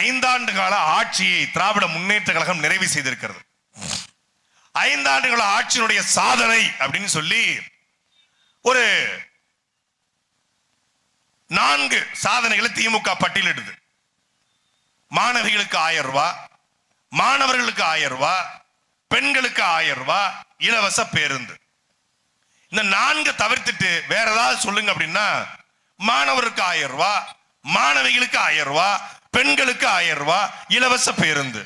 5 ஆண்டு கால ஆட்சியை திராவிட முன்னேற்ற கழகம் நிறைவு செய்திருக்கிறது. 5 ஆண்டு கால ஆட்சியினுடைய சாதனை அப்படின்னு சொல்லி ஒரு 4 சாதனைகளை திமுக பட்டியலிடுது. மாணவிகளுக்கு 1000 ரூபாய், மாணவர்களுக்கு 1000 ரூபாய், பெண்களுக்கு 1000 ரூபாய் இலவச பேருந்து. இந்த 4 தவிர்த்துட்டு வேற ஏதாவது சொல்லுங்க அப்படின்னா, மாணவருக்கு 1000 ரூபாய், மாணவிகளுக்கு 1000 ரூபாய், பெண்களுக்கு 1000 ரூபாய் இலவச பேருந்து.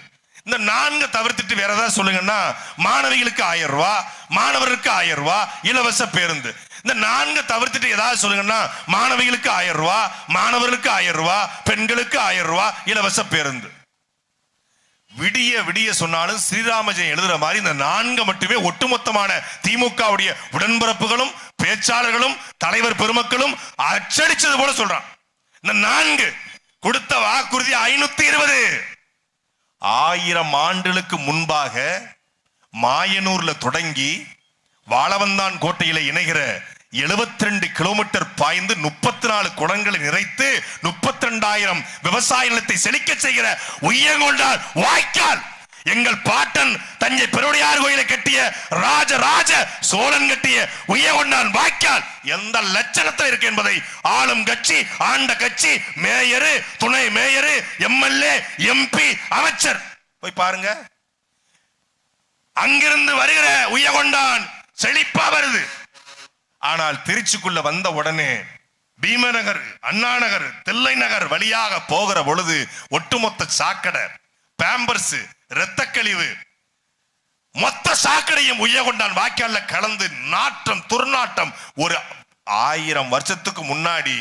இந்த 4 தவிர்த்துட்டு வேற ஏதாவது சொல்லுங்கன்னா, மாணவிகளுக்கு 1000 ரூபாய், மாணவருக்கு 1000 ரூபாய் இலவச பேருந்து. இந்த 4 தவிர்த்துட்டு ஏதாவது சொல்லுங்கன்னா, மாணவிகளுக்கு 1000 ரூபாய், மாணவர்களுக்கு 1000 ரூபாய், பெண்களுக்கு 1000 ரூபாய் இலவச பேருந்து. விடிய விடிய சொன்னாலும் ஸ்ரீராம ஜெயம் எழுதுற மாதிரி இந்த 4 மட்டுமே ஒட்டுமொத்தமான திமுகவுடைய உடன்பிறப்புகளும் பேச்சாளர்களும் தலைவர் பெருமக்களும் அச்சடிச்சது போல சொல்றான். இந்த 4 கொடுத்த வாக்குறுதி 520. 1000 ஆண்டுகளுக்கு முன்பாக மாயனூர்ல தொடங்கி வாழவந்தான் கோட்டையில இணைகிற 72 கிலோமீட்டர் பாய்ந்து 34 குளங்களை நிறைத்து 32,000 விவசாய நிலத்தை செழிக்க செய்கிற உய்யங்கொண்டான் வாய்க்கால். எங்கள் பாட்டன் தஞ்சை பெருவுடையார் கோயிலை கட்டிய ராஜராஜ சோழன் கட்டிய உய்யங்கொண்டான் வாய்க்கால் எந்த லட்சணத்தில் இருக்கு என்பதை ஆளும் கட்சி, ஆண்ட கட்சி, மேயரு, துணை மேயரு, எம்எல்ஏ, எம்பி, அமைச்சர் போய் பாருங்க. அங்கிருந்து வருகிற உய்யங்கொண்டான் செழிப்பா வருது. ஆனால் திருச்சிக்குள்ள வந்த உடனே பீமநகர், அண்ணா நகர், தில்லை நகர் வழியாக போகிற பொழுது ஒட்டுமொத்த சாக்கடை, பேம்பர்ஸ், இரத்த கழிவு, மொத்த சாக்கடையும் உய்யங்கொண்டான் வாய்க்கால்ல கலந்து நாற்றம், துர்நாற்றம். ஒரு 1000 வருஷத்துக்கு முன்னாடி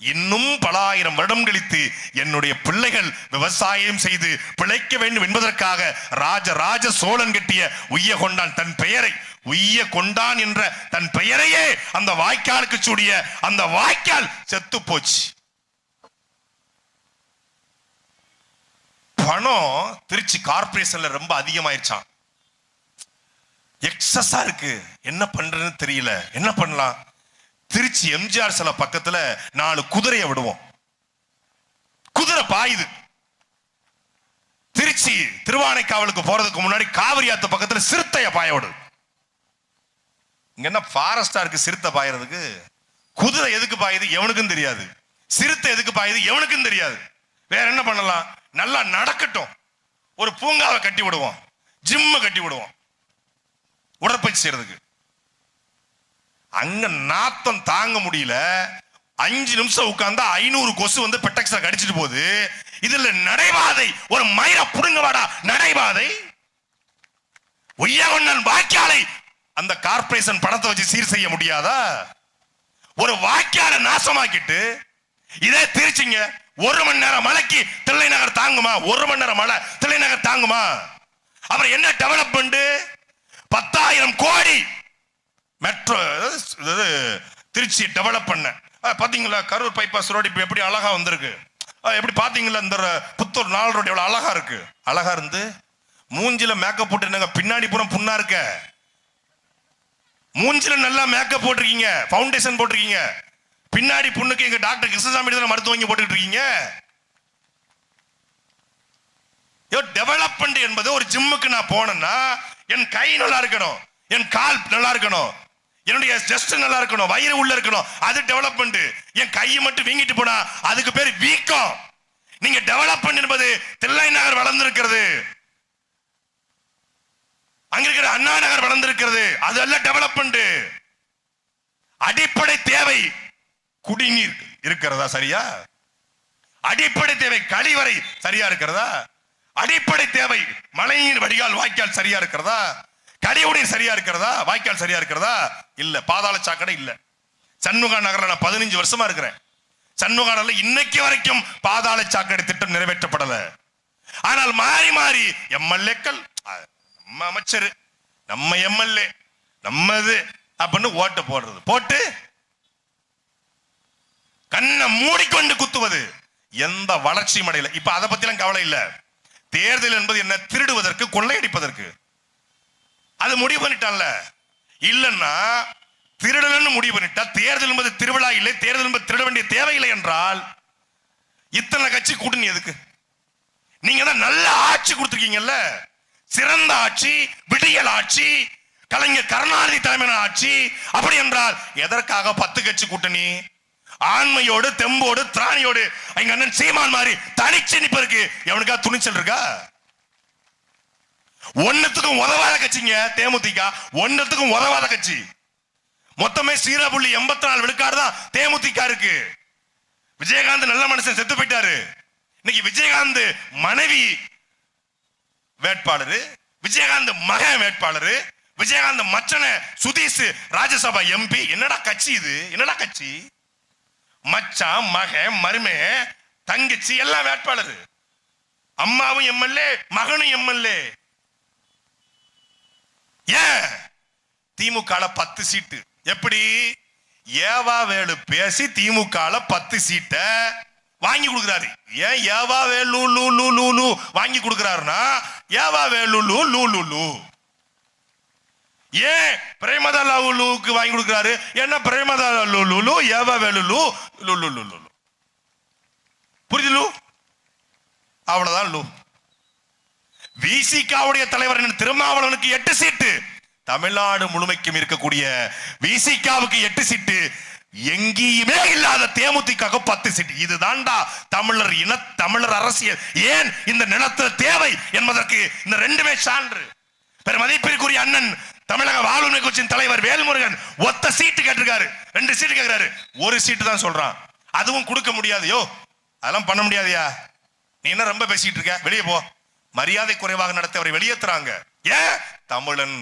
இன்னும் பல 1000 வருடம் கழித்து என்னுடைய பிள்ளைகள் விவசாயம் செய்து பிழைக்க வேண்டும் என்பதற்காக ராஜராஜ சோழன் கட்டிய உய்யங்கொண்டான் தன் பெயரை உய்ய கொண்டான் என்ற தன் பெயரையே அந்த வாய்க்காலுக்கு சூடிய அந்த வாய்க்கால் செத்து போச்சு. பணம் திருச்சி கார்பரேஷன்ல ரொம்ப அதிகமாயிருச்சான். எக்ஸஸா இருக்கு. என்ன பண்றதுன்னு தெரியல. என்ன பண்ணலாம்? திருச்சி எம்ஜிஆர் சில பக்கத்துல 4 குதிரையை விடுவோம். குதிரை பாயுது. திருச்சி திருவானைக்காவலுக்கு போறதுக்கு முன்னாடி காவிரி ஆத்து பக்கத்துல சிறுத்தைய பாய விடு. இங்க என்ன ஃபாரஸ்டா இருக்கு சிறுத்தை பாயறதுக்கு? குதிரை எதுக்கு பாயுது எவனுக்கும் தெரியாது. சிறுத்தை எதுக்கு பாயுது எவனுக்கும் தெரியாது. வேற என்ன பண்ணலாம்? நல்லா நடக்கட்டும். ஒரு பூங்காவை கட்டி விடுவோம், ஜிம்ம கட்டி விடுவோம் உடற்பயிற்சி செய்யறதுக்கு. அங்க நாத்தம் தாங்க முடியல. 5 நிமிஷம் உட்கார்ந்தா 500 கொசு வந்து பெட்டக்ஸ்ல கடிச்சிட்டு போகுது. இதுல நடைபாதை ஒரு மயிர புடுங்க வாடா நடைபாதை. உய்யங்கொண்டான் வாய்க்காலை அந்த கார்பரேஷன் பணத்தை வச்சு சீர் செய்ய முடியாதா? ஒரு வாய்க்காலை நாசமாக்கிட்டு இதே திருச்சிங்க 1 மணி நேரம் மழைக்கு தில்லை நகர் தாங்குமா? 1 மணி நேரம் மழை தில்லை நகர் தாங்குமா? அப்புறம் என்ன டெவலப்மெண்ட்? 10,000 கோடி மெட்ரோ திருச்சி டெவலப் பண்ண பாத்தீங்களா? கரூர் பைபாஸ் ரோடு இப்ப எப்படி அழகா வந்திருக்கு. எப்படி பாத்தீங்களா? இந்த புத்தூர் 4 ரோடு எவ்வளவு அழகா இருக்கு. அழகா இருந்து மூஞ்சில மேக்கப் போட்டு பின்னாடி புறம் புண்ணா இருக்க. மூஞ்சில நல்லா மேக்கப் போட்டிருக்கீங்க, பவுண்டேஷன் போட்டிருக்கீங்க. பின்னாடி புண்ணுக்கு எங்க டாக்டர் கிருஷ்ணசாமி மருத்துவம் போட்டுட்டு இருக்கீங்க. டெவலப்மெண்ட் என்பது ஒரு ஜிம்முக்கு நான் போனேன்னா என் கை நல்லா இருக்கணும், என் கால் நல்லா இருக்கணும், என்னுடைய ஜஸ்ட் நல்லா இருக்கணும், வயிறு உள்ள இருக்கணும். அது டெவலப்மெண்ட். என் கையை மட்டும் வீங்கிட்டு போனா அதுக்கு பேர் வீக்கம். நீங்க டெவலப்மெண்ட் என்பது தில்லை நகர் வளர்ந்திருக்கிறது, அங்க இருக்கிற அண்ணா நகர் வளர்ந்திருக்கிறது. அதெல்லாம் டெவலப்மெண்ட். அடிப்படை தேவை குடிநீர் இருக்கிறதா சரியா? அடிப்படை தேவை கழிவறை சரியா இருக்கிறதா? அடிப்படை தேவை மழைநீர் வடிகால் வாய்க்கால் சரியா இருக்கிறதா? கழிவுநீர் சரியா இருக்கிறதா? வாய்க்கால் சரியா இருக்கிறதா? இல்ல. பாதாள சாக்கடை இல்ல. சண்முகா நகர்ல நான் 15 வருஷமா இருக்கிறேன். சண்முகா நகர்ல இன்னைக்கு வரைக்கும் பாதாள சாக்கடை திட்டம் நிறைவேற்றப்படல. ஆனால் மாறி மாறி எம்எல்ஏக்கள், நம்ம அமைச்சர், நம்ம எம்எல்ஏ, நம்மது அப்படின்னு ஓட்டு போடுறது, போட்டு கண்ணை மூடிக்கொண்டு குத்துவது. எந்த வளர்ச்சியும் அடையல. இப்ப அதை பத்தி எல்லாம் கவலை இல்ல. தேர்தல் என்பது என்ன? திருடுவதற்கு, கொள்ளையடிப்பதற்கு. அது முடிவு பண்ணிட்டான்ல. இல்லன்னா திருடலன்னு முடிவு பண்ணிட்டா தேர்தல் என்பது திருவிழா இல்லை, தேர்தல் என்பது திருட வேண்டிய தேவையில்லை என்றால் இத்தனை கட்சி கூட்டணி எதுக்கு? நல்ல ஆட்சி கொடுத்திருக்கீங்கல்ல, சிறந்த ஆட்சி, விடியல் ஆட்சி, கலைஞர் கருணாநிதி தலைமையிலான ஆட்சி. அப்படி என்றால் எதற்காக 10 கட்சி கூட்டணி? ஆண்மையோடு, தெம்போடு, திராணியோடு எங்க அண்ணன் சீமான் மாதிரி தனிச்சு நிப்பதற்கு எவனுக்கா துணிச்சல் இருக்கா? ஒன்னத்துக்கும் உதவாத கட்சிங்க தேமுதிக, ஒன்னத்துக்கும் உதவாத கட்சி. மொத்தமே 0.84 விழுக்காடு தான் தேமுதிக இருக்கு. விஜயகாந்த் நல்ல மனுஷன், செத்து போயிட்டாரு. இன்னைக்கு விஜயகாந்த் மனைவி வேட்பாளர், விஜயகாந்த் மகன் வேட்பாளர், விஜயகாந்த் மச்சன சுதீஷ் ராஜ்யசபா எம்பி. என்னடா கட்சி இது? என்னடா கட்சி? மச்சான், மகன், மருமே, தங்கச்சி எல்லாம் வேட்பாளர். அம்மாவும் எம்எல்ஏ, மகனும் எம்எல்ஏ. ஏன் திமுக 10 சீட்டு? எப்படி ஏவா வேலு பேசி திமுக 10 சீட்டை வாங்கி கொடுக்கிறாரு. ஏன் ஏவா வேலு வாங்கி கொடுக்கிறாருன்னா, ஏவா வேலு ஏன் பிரேமதா லுலுக்கு வாங்கி கொடுக்கிறாரு? என்ன பிரேமதா லுலு ஏவா வேலு புரியுது? அவ்வளவுதான் லூ. விசிகாவுடைய தலைவர் திருமாவளவனுக்கு 8 சீட்டு. தமிழ்நாடு முழுமைக்கும் இருக்கக்கூடிய விசிகாவுக்கு 8 சீட்டு. எங்கேயுமே இல்லாத தேமுதிக 10 சீட்டு. இதுதான்டா தமிழர் தமிழர் அரசியல். ஏன் இந்த நிலத்துல தேவை என்பதற்கு இந்த ரெண்டுமே சான்று. பெருமதிப்பிற்குரிய அண்ணன் தமிழக வாழ்வுரிமை கட்சியின் தலைவர் வேல்முருகன் ஒத்த சீட்டு கேட்டிருக்காரு, 2 சீட்டு கேட்கிறாரு. 1 சீட்டு தான் சொல்றான். அதுவும் கொடுக்க முடியாது. யோ, அதெல்லாம் பண்ண முடியாதியா, நீ என்ன ரொம்ப பேசிட்டு இருக்க, வெளியே போ. மரியாதை குறைவாக நடத்தி அவரை வெளியேற்றுறாங்க. ஏன்? தமிழன்.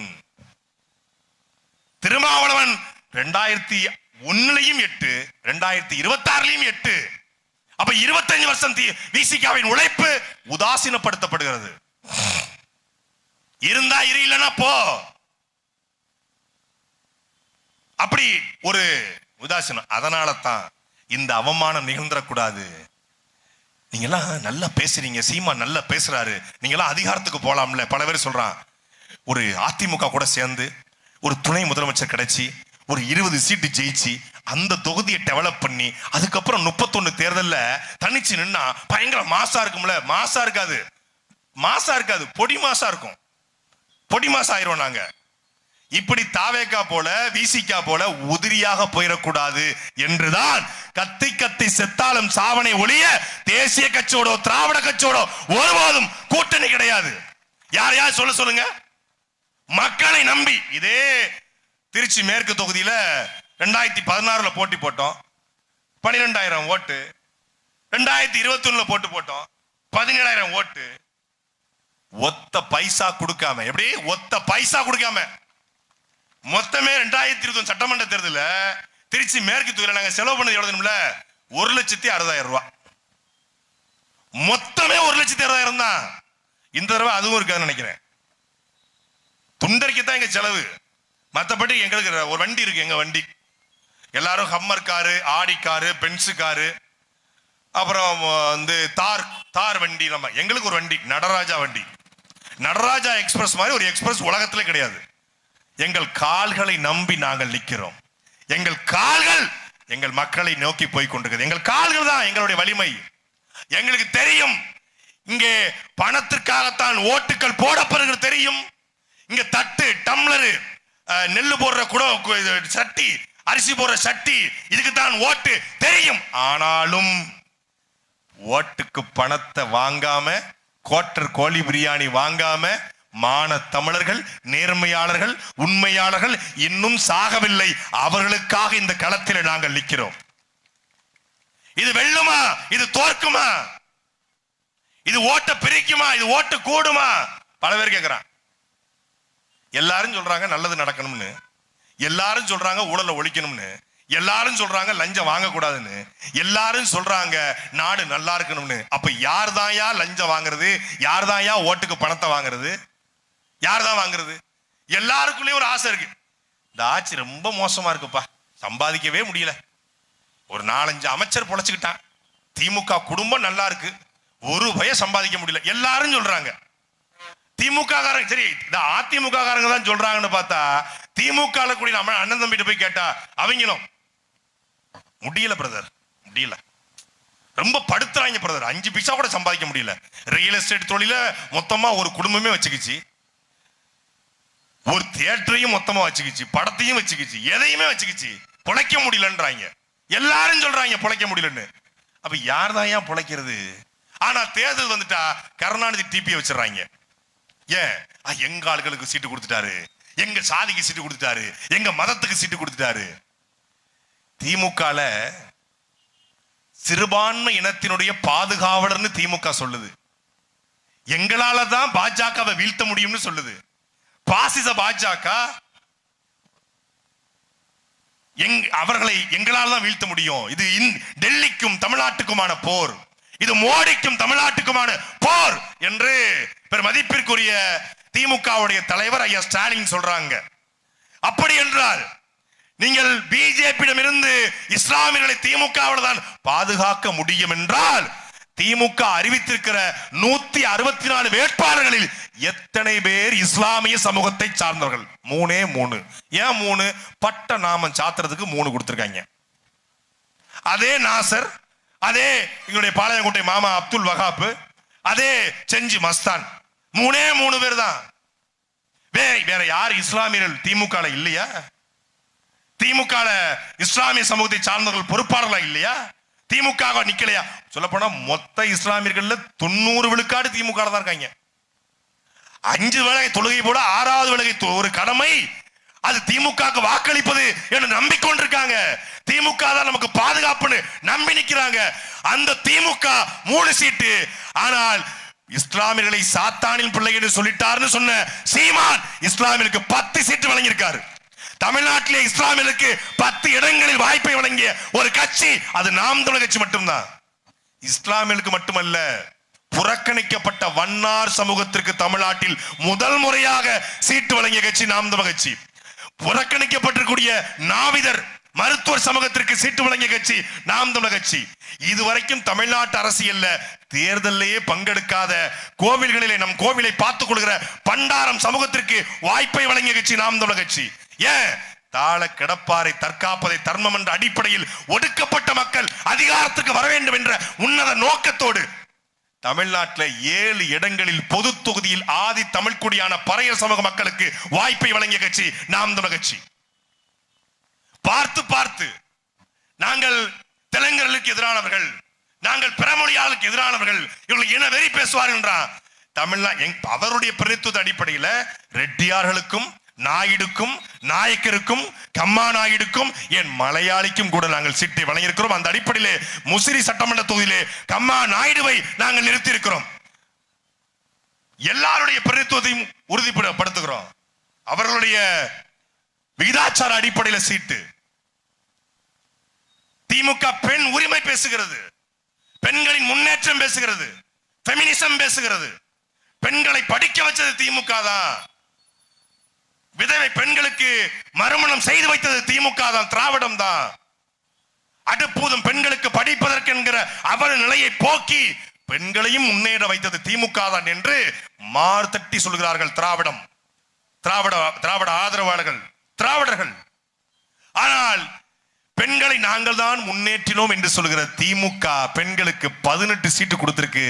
திருமாவளவன் 2001 8, 2026 8. அப்ப 25 வருஷம் விசிகாவின் உழைப்பு உதாசீனப்படுத்தப்படுகிறது. இருந்தா இரு, இல்லைன்னா போ. அப்படி ஒரு உதாசீனம். அதனால தான் இந்த அவமானம் நிகழ்ந்துடக்கூடாது. நீங்கெல்லாம் நல்லா பேசுறீங்க, சீமா நல்லா பேசுறாரு, நீங்கெல்லாம் அதிகாரத்துக்கு போலாம்ல. பல பேர் சொல்றான், ஒரு அதிமுக கூட சேர்ந்து ஒரு துணை முதலமைச்சர் கிடைச்சி ஒரு 20 சீட்டு ஜெயிச்சு அந்த தொகுதியை டெவலப் பண்ணி அதுக்கப்புறம் 31 தேர்தல்ல தனிச்சு நின்னா பயங்கர மாசா இருக்கும்ல. மாசா இருக்காது, மாசா இருக்காது, பொடி மாசா இருக்கும். பொடி மாசா ஆயிரும். நாங்க இப்படி தாவேக்கா போல விசிகா போல உதிரியாக போயிடக்கூடாது என்றுதான் கத்தி கத்தி செத்தாலும் சாவனை ஒழிய தேசிய கட்சியோட திராவிட கட்சியோட ஒருபோதும் கூட்டணி கிடையாது. யார் யார் சொல்ல சொல்லுங்க. மக்களை நம்பி இதே திருச்சி மேற்கு தொகுதியில 2016 போட்டி போட்டோம், 12,000 ஓட்டு. 2021 போட்டு போட்டோம், 17,000 ஓட்டு. ஒத்த பைசா கொடுக்காம, எப்படி ஒத்த பைசா கொடுக்காம மொத்தமே 2021 சட்டமன்ற தேர்தலில் திருச்சி மேற்கு தொகுதியில் நாங்க செலவு பண்ணது எவ்வளவு? 1,60,000 ரூபாய். மொத்தமே 1,60,000 தான். இந்த தடவை அதுவும் இருக்காதுன்னு நினைக்கிறேன். துண்டறிக்கத்தான் எங்க செலவு. மற்றபடி எங்களுக்கு ஒரு வண்டி இருக்கு. எங்க வண்டி எல்லாரும் Hummer car, Audi car, Benz car, அப்புறம் வந்து தார் வண்டி. நம்ம எங்களுக்கு ஒரு வண்டி நடராஜா வண்டி. நடராஜா எக்ஸ்பிரஸ் மாதிரி ஒரு எக்ஸ்பிரஸ் உலகத்திலே கிடையாது. எங்கள் கால்களை நம்பி நாங்கள் நிற்கிறோம். எங்கள் கால்கள் எங்கள் மக்களை நோக்கி போய் கொண்டிருக்கிறது. எங்கள் கால்கள் தான் எங்களுடைய வலிமை. எங்களுக்கு தெரியும் இங்கே பணத்திற்காகத்தான் ஓட்டுகள் போடப்படுகிறது தெரியும். இங்க தட்டு, டம்ளரு, நெல்லு போடுற குடம், சட்டி, அரிசி போடுற சட்டி, இதுக்கு தான் ஓட்டு தெரியும். ஆனாலும் ஓட்டுக்கு பணத்தை வாங்காம, கோட்டர் கோழி பிரியாணி வாங்காம மான தமிழர்கள், நேர்மையாளர்கள், உண்மையாளர்கள் இன்னும் சாகவில்லை. அவர்களுக்காக இந்த களத்தில் நாங்கள் நிற்கிறோம். இது வெல்லுமா? இது தோற்குமா? இது ஓட்ட பிரிக்குமா? இது ஓட்டு கூடுமா? பல பேர் கேட்கிறான். எல்லாரும் சொல்றாங்க நல்லது நடக்கணும்னு, எல்லாரும் சொல்றாங்க ஊழலை ஒழிக்கணும்னு, எல்லாரும் சொல்றாங்க லஞ்சம் வாங்க கூடாதுன்னு, எல்லாரும் சொல்றாங்க நாடு நல்லா இருக்கணும்னு. அப்ப யார் தான்யா லஞ்சம் வாங்குறது? யார் தான்யா ஓட்டுக்கு பணத்தை வாங்குறது? யார் தான் வாங்குறது? எல்லாருக்குள்ளேயும் ஒரு ஆசை இருக்கு. இந்த ஆட்சி ரொம்ப மோசமா இருக்குப்பா, சம்பாதிக்கவே முடியல. ஒரு 4-5 அமைச்சர் பொழைச்சுக்கிட்டான். திமுக குடும்பம் நல்லா இருக்கு, ஒரு பய சம்பாதிக்க முடியல. எல்லாரும் சொல்றாங்க. திமுக காரங்க சரி, இந்த அதிமுக காரங்க தான் சொல்றாங்கன்னு பார்த்தா திமுக கூடிய நம்ம அண்ணன் தம்பிட்டு போய் கேட்டா அவங்களும் முடியல பிரதர், முடியல. ரொம்ப படுத்துறாங்க பிரதர். 5 பைசா கூட சம்பாதிக்க முடியல. ரியல் எஸ்டேட் தொழில மொத்தமா ஒரு குடும்பமே வச்சுக்கிச்சு, ஒரு தியேட்டரையும் மொத்தமா வச்சுக்கிச்சு, படத்தையும் வச்சுக்கிச்சு, எதையுமே வச்சுக்கிச்சு, பொழைக்க முடியலன்றாங்க. எல்லாரும் சொல்றாங்க பொழைக்க முடியலன்னு. அப்ப யார் தான் ஏன் பொழைக்கிறது? ஆனா தேர்தல் வந்துட்டா கருணாநிதி டிபி வச்சிடறாங்க. ஏன்? எங்க ஆளுகளுக்கு சீட்டு கொடுத்துட்டாரு, எங்க சாதிக்கு சீட்டு கொடுத்துட்டாரு, எங்க மதத்துக்கு சீட்டு கொடுத்துட்டாரு. திமுகல சிறுபான்மை இனத்தினுடைய பாதுகாவலர்னு திமுக சொல்லுது. எங்களால தான் பாஜகவை வீழ்த்த முடியும்னு சொல்லுது. பாசிச பாஜக அவர்களை எங்களால் தான் வீழ்த்த முடியும். இது டெல்லிக்கும் தமிழ்நாட்டுக்குமான போர், இது மோடிக்கும் தமிழ்நாட்டுக்குமான போர் என்று மதிப்பிற்குரிய திமுகவுடைய தலைவர் ஐயா ஸ்டாலின் சொல்றாங்க. அப்படி என்றால் நீங்கள் பிஜேபியிடம் இருந்து இஸ்லாமியர்களை திமுகவில் தான் பாதுகாக்க முடியும் என்றால் திமுக அறிவித்திருக்கிற 164 வேட்பாளர்களில் எத்தனை பேர் இஸ்லாமிய சமூகத்தை சார்ந்தவர்கள்? 3. ஏன் 3? பட்ட நாமம் சாத்துறதுக்கு 3 கொடுத்திருக்காங்க. அதே நாசர், அதே எங்களுடைய பாளையங்கோட்டை மாமா அப்துல் வகாப், அதே செஞ்சி மஸ்தான், 3 பேர் தான். வேற யார் இஸ்லாமியர்கள் திமுக இல்லையா? திமுக இஸ்லாமிய சமூகத்தை சார்ந்தவர்கள் பொறுப்பாளர்களா இல்லையா? திமுக நிக்கலையா? சொல்ல போனா மொத்த இஸ்லாமியர்கள் 90 விழுக்காடு திமுக தான் இருக்காங்க. 5 வேளை தொழுகை போல 6வது வேளை ஒரு கடமை, அது திமுக வாக்களிப்பது என்று நம்பிக்கொண்டிருக்காங்க. திமுக தான் நமக்கு பாதுகாப்புன்னு நம்பி நிக்கிறாங்க. அந்த திமுக 3 சீட்டு. ஆனால் இஸ்லாமியர்களை சாத்தானின் பிள்ளைகள் சொல்லிட்டாருன்னு சொன்ன சீமான் இஸ்லாமியருக்கு 10 சீட்டு வழங்கியிருக்காரு. தமிழ்நாட்டிலே இஸ்லாமியருக்கு 10 இடங்களில் வாய்ப்பை வழங்கிய ஒரு கட்சி அது நாம் தமிழர் கட்சி மட்டும்தான். இஸ்லாமியர்களுக்கு மட்டுமல்ல, புறக்கணிக்கப்பட்ட வண்ணார் சமூகத்திற்கு தமிழ்நாட்டில் முதல் முறையாக சீட்டு வழங்கிய கட்சி நாம் தமிழர் கட்சி. புறக்கணிக்கப்பட்டிருக்கூடிய நாவிதர் மருத்துவர் சமூகத்திற்கு சீட்டு வழங்கிய கட்சி நாம் தமிழர் கட்சி. இதுவரைக்கும் தமிழ்நாட்டு அரசியல்ல தேர்தலிலேயே பங்கெடுக்காத, கோவில்களிலே நம் கோவிலை பார்த்துக் கொள்கிற பண்டாரம் சமூகத்திற்கு வாய்ப்பை வழங்கிய கட்சி நாம் தமிழர் கட்சி. ஏன்? தாழ கிடப்பாரை தற்காப்பதை தர்மம் என்ற அடிப்படையில் ஒடுக்கப்பட்ட மக்கள் அதிகாரத்துக்கு வர வேண்டும் என்ற உன்னத நோக்கத்தோடு தமிழ்நாட்டில் 7 இடங்களில் பொது தொகுதியில் ஆதி தமிழ்குடியான பறையர் சமூக மக்களுக்கு வாய்ப்பை வழங்கிய கட்சி நாம் தமிழர் கட்சி. பார்த்து பார்த்து நாங்கள் தெலுங்கர்களுக்கு எதிரானவர்கள், நாங்கள் பிறமொழியாளருக்கு எதிரானவர்கள், இவர்கள் இன வெறி பேசுவார்கள் என்றான். தமிழ்நாடு அவருடைய பிரதித்துவ அடிப்படையில் ரெட்டியார்களுக்கும் நாயுடுக்கும் நாயக்கருக்கும் கம்மா நாயுடுக்கும் என் மலையாளிக்கும் கூட நாங்கள் சீட்டை வழங்கியிருக்கிறோம். அந்த அடிப்படையிலே முசிறி சட்டமன்ற தொகுதியிலே கம்மா நாயுடுவை நாங்கள் நிறுத்தி இருக்கிறோம். எல்லாருடைய பிரதித்துவத்தையும் உறுதிப்படுத்துகிறோம். அவர்களுடைய விகிதாச்சார அடிப்படையில் சீட்டு. திமுக பெண் உரிமை பேசுகிறது, பெண்களின் முன்னேற்றம் பேசுகிறது, பெமினிசம் பேசுகிறது. பெண்களை படிக்க வச்சது திமுக தான். விதவை பெண்களுக்கு மறுமணம் செய்து வைத்தது திமுக தான், திராவிடம் தான். அடுப்பூதும் பெண்களுக்கு படிப்பதற்கு என்கிற அவல நிலையை போக்கி பெண்களையும் முன்னேற வைத்தது திமுக தான் என்று மார்த்தட்டி சொல்கிறார்கள் திராவிட ஆதரவாளர்கள், திராவிடர்கள். ஆனால் பெண்களை நாங்கள் தான் முன்னேற்றினோம் என்று சொல்கிற திமுக பெண்களுக்கு 18 சீட்டு கொடுத்திருக்கு.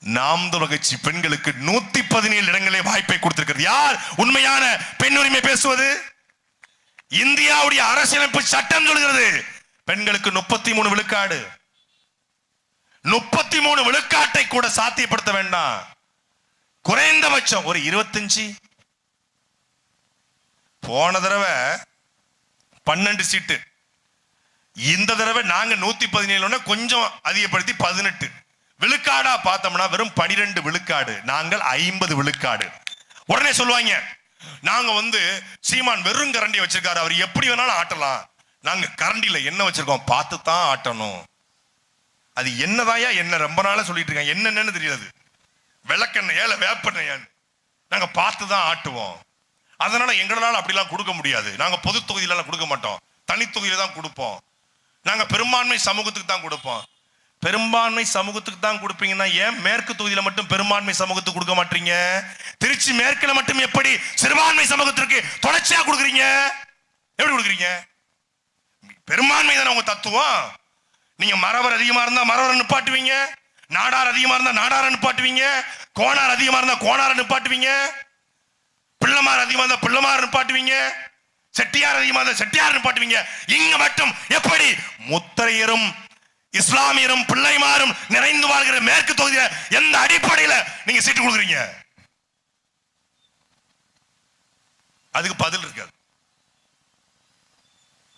நாம் தமிழர் கட்சி பெண்களுக்கு 117 இடங்களே வாய்ப்பை கொடுத்திருக்கிறது. யார் உண்மையான பெண் உரிமை பேசுவது? இந்தியாவுடைய அரசியலமைப்பு சட்டம் சொல்கிறது பெண்களுக்கு 33 விழுக்காடு. 33 விழுக்காட்டை கூட சாத்தியப்படுத்த வேண்டாம், குறைந்தபட்சம் ஒரு 25. போன தடவை 12 சீட்டு, இந்த தடவை நாங்க 117 கொஞ்சம் அதிகப்படுத்தி 18 விழுக்காடா பார்த்தோம்னா வெறும் 12 விழுக்காடு, நாங்கள் 50 விழுக்காடு. உடனே சொல்லுவாங்க நாங்க சீமான் வெறும் கரண்டி வச்சிருக்காரு, அவர் எப்படி வேணாலும் ஆட்டலாம். நாங்க கரண்டில என்ன வச்சிருக்கோம் பார்த்து தான் ஆட்டணும். அது என்னதாயா என்ன ரொம்ப நாளா சொல்லிட்டு இருக்காங்க, என்னன்னு தெரியாது. விளக்கெண்ணெய் ஏல வேப்பெண்ணெயான்னு நாங்க பார்த்து தான் ஆட்டுவோம். அதனால எங்களால அப்படிலாம் கொடுக்க முடியாது. நாங்க பொது தொகுதியில கொடுக்க மாட்டோம், தனி தொகுதியில தான் கொடுப்போம். நாங்க பெரும்பான்மை சமூகத்துக்கு தான் கொடுப்போம். பெரும்பான்மை சமூகத்துக்கு தான் கொடுப்பீங்கன்னா ஏன் மேற்கு தொகுதியில மட்டும் பெரும்பான்மை சமூகத்துக்கு கொடுக்க மாட்டீங்க? திருச்சி மேற்குல மட்டும் எப்படி சிறுபான்மை சமூகத்திற்கு தொடர்ச்சியா கொடுக்குறீங்க? எப்படி கொடுக்குறீங்க? பெரும்பான்மை தானே உங்க தத்துவம். நீங்க மறவர் அதிகமா இருந்தா மறவர் நிப்பாட்டுவீங்க, நாடார் அதிகமா இருந்தா நாடார நிப்பாட்டுவீங்க, கோணார் அதிகமா இருந்தா கோணார நிப்பாட்டுவீங்க, பிள்ளைமார் அதிகமா இருந்தா பிள்ளைமார் நிப்பாட்டுவீங்க, செட்டியார் அதிகமா இருந்தா செட்டியார் நிப்பாட்டுவீங்க. இங்க மட்டும் எப்படி முத்தரையரும் இஸ்லாமியரும் பிள்ளைமாரும் நிறைந்து வாழ்கிற மேற்கு தொகுதியில எந்த அடிப்படையில நீங்க சீட்டு கொடுக்குறீங்க? அதுக்கு பதில் இருக்காது.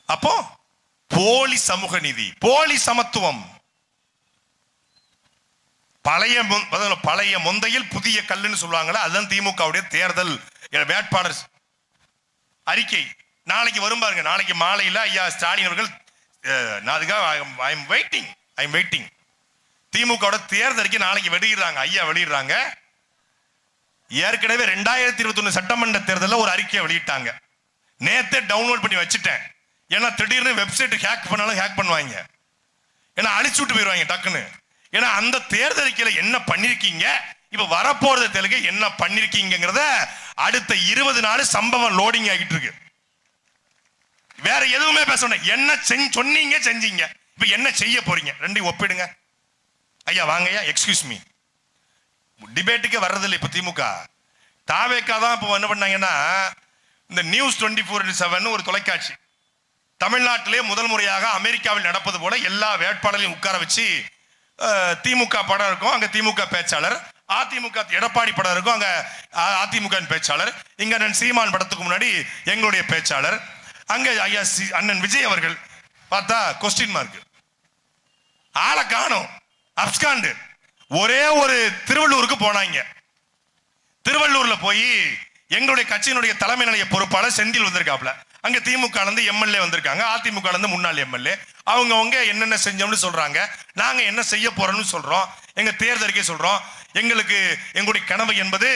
அப்போ போலி சமூக நீதி, போலி சமத்துவம், பழைய முந்தையில் புதிய கல்லுன்னு சொல்லுவாங்களா, அதுதான் திமுகவுடைய தேர்தல் வேட்பாளர் அறிக்கை. நாளைக்கு வரும் பாருங்க, நாளைக்கு மாலையில் ஐயா ஸ்டாலின் அவர்கள், திமுக தேர்தல் அறிக்கை நாளைக்கு வெளியிடுறாங்க, ஐயா வெளியிடுறாங்க. ஏற்கனவே 2021 சட்டமன்ற தேர்தலில் ஒரு அறிக்கையை வெளியிட்டாங்க. நேத்தே டவுன்லோட் பண்ணி வச்சுட்டேன். ஏன்னா திடீர்னு வெப்சைட் ஹேக் பண்ணாலும் ஹேக் பண்ணுவாங்க, ஏன்னா அழிச்சு விட்டு போயிடுவாங்க டக்குன்னு. ஏன்னா அந்த தேர்தல் அறிக்கையில என்ன பண்ணிருக்கீங்க, இப்ப வரப்போறது தெலுங்கு என்ன பண்ணிருக்கீங்கிறத அடுத்த 20 நாள் சம்பவம் லோடிங் ஆகிட்டு இருக்கு. வேற எதுவுமே பேச என்ன சொன்னீங்க செஞ்சீங்க, இப்ப என்ன செய்ய போறீங்க, ரெண்டையும் ஒப்பிடுங்க. ஐயா வாங்கய்யா, எக்ஸ்கியூஸ் மீ, டிபேட்டுக்கே வர்றதில்லை இப்ப திமுக. தாவேக்கா தான் இப்ப என்ன பண்ணாங்கன்னா, இந்த நியூஸ் 24/7 ஒரு தொலைக்காட்சி தமிழ்நாட்டிலே முதல் முறையாக அமெரிக்காவில் நடப்பது போல எல்லா வேட்பாளர்களையும் உட்கார வச்சு, திமுக படம் இருக்கும், அங்க திமுக பேச்சாளர், அதிமுக எடப்பாடி படம் இருக்கும், அங்க அதிமுக பேச்சாளர், இங்க அண்ணன் சீமான் படத்துக்கு முன்னாடி எங்களுடைய பேச்சாளர், அங்க ஐயா அண்ணன் விஜய் அவர்கள். பார்த்தா கொஸ்டின் மார்க், ஆளை காணோம், அப்ஸ்காண்டு. ஒரே ஒரு திருவள்ளூருக்கு போனாங்க. திருவள்ளூர்ல போய் எங்களுடைய கட்சியினுடைய தலைமை நிலைய பொறுப்பாளர் செந்தில் வந்திருக்காப்ல, அங்க திமுக எம்எல்ஏ வந்திருக்காங்க, அதிமுக முன்னாள் எம்எல்ஏ. அவங்க என்னென்ன செஞ்சோம்னு சொல்றாங்க, நாங்க என்ன செய்ய போறோம்னு சொல்றோம், எங்க தேர்தலுக்கே சொல்றோம். எங்களுக்கு எங்களுடைய கனவு என்பது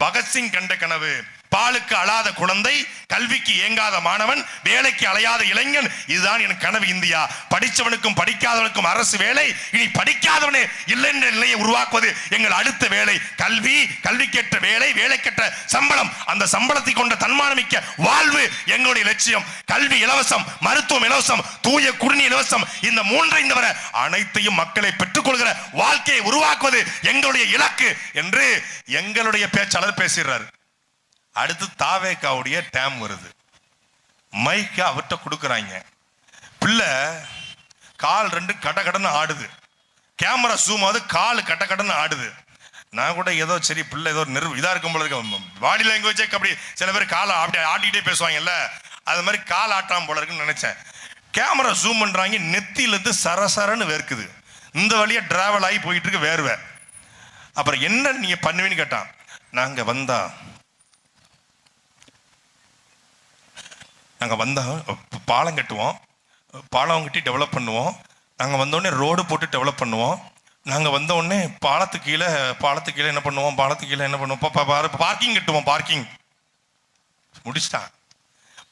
பகத்சிங் கண்ட கனவு, பாலுக்கு அழாத குழந்தை, கல்விக்கு ஏங்காத மாணவன், வேலைக்கு அலையாத இளைஞன், இதுதான் என் கனவு இந்தியா. படித்தவனுக்கும் படிக்காதவனுக்கும் அரசு வேலை, இனி படிக்காதவனே இல்லை என்ற நிலையை உருவாக்குவது எங்கள் அடுத்த வேலை. கல்வி, கல்விக்கேற்ற வேலை, வேலைக்கேற்ற சம்பளம், அந்த சம்பளத்தை கொண்ட தன்மானமிக்க வாழ்வு எங்களுடைய லட்சியம். கல்வி இலவசம், மருத்துவம் இலவசம், தூய குடிநீர் இலவசம், இந்த மூன்றையும் தவிர அனைத்தையும் மக்களை பெற்றுக்கொள்கிற வாழ்க்கையை உருவாக்குவது எங்களுடைய இலக்கு என்று எங்களுடைய பேச்சாளர் பேசுகிறார். அடுத்து தாவேக்காவுடைய டேம் வருது, மைக்க அவர்கிட்ட கொடுக்குறாங்க. பிள்ளை கால் ரெண்டு கடன்னு ஆடுது, கேமரா ஜூம் ஆகுது, கால் கடன்னு ஆடுது. நான் கூட ஏதோ சரி பிள்ளை ஏதோ இதா இருக்கும் போல இருக்கு, பாடி லாங்குவேஜ் அப்படி சில பேர் காலை அப்படி ஆட்டிக்கிட்டே பேசுவாங்கல்ல, அது மாதிரி கால் ஆட்டாம போல இருக்குன்னு நினைச்சேன். கேமரா ஜூம் பண்றாங்க, நெத்தியிலிருந்து சரசரன்னு வேர்க்குது, இந்த வழியா டிராவல் ஆகி போயிட்டு இருக்கு வேர்வை. அப்புறம் என்ன நீங்க பண்ணுவீன்னு கேட்டான். நாங்க வந்தா பாலம் கட்டுவோம், பாலம் கட்டி டெவலப் பண்ணுவோம், நாங்கள் வந்தோடனே ரோடு போட்டு டெவலப் பண்ணுவோம், நாங்கள் வந்தோடனே பாலத்துக்கு கீழே என்ன பண்ணுவோம், பார்க்கிங் கட்டுவோம், பார்க்கிங் முடிச்சிட்டான்.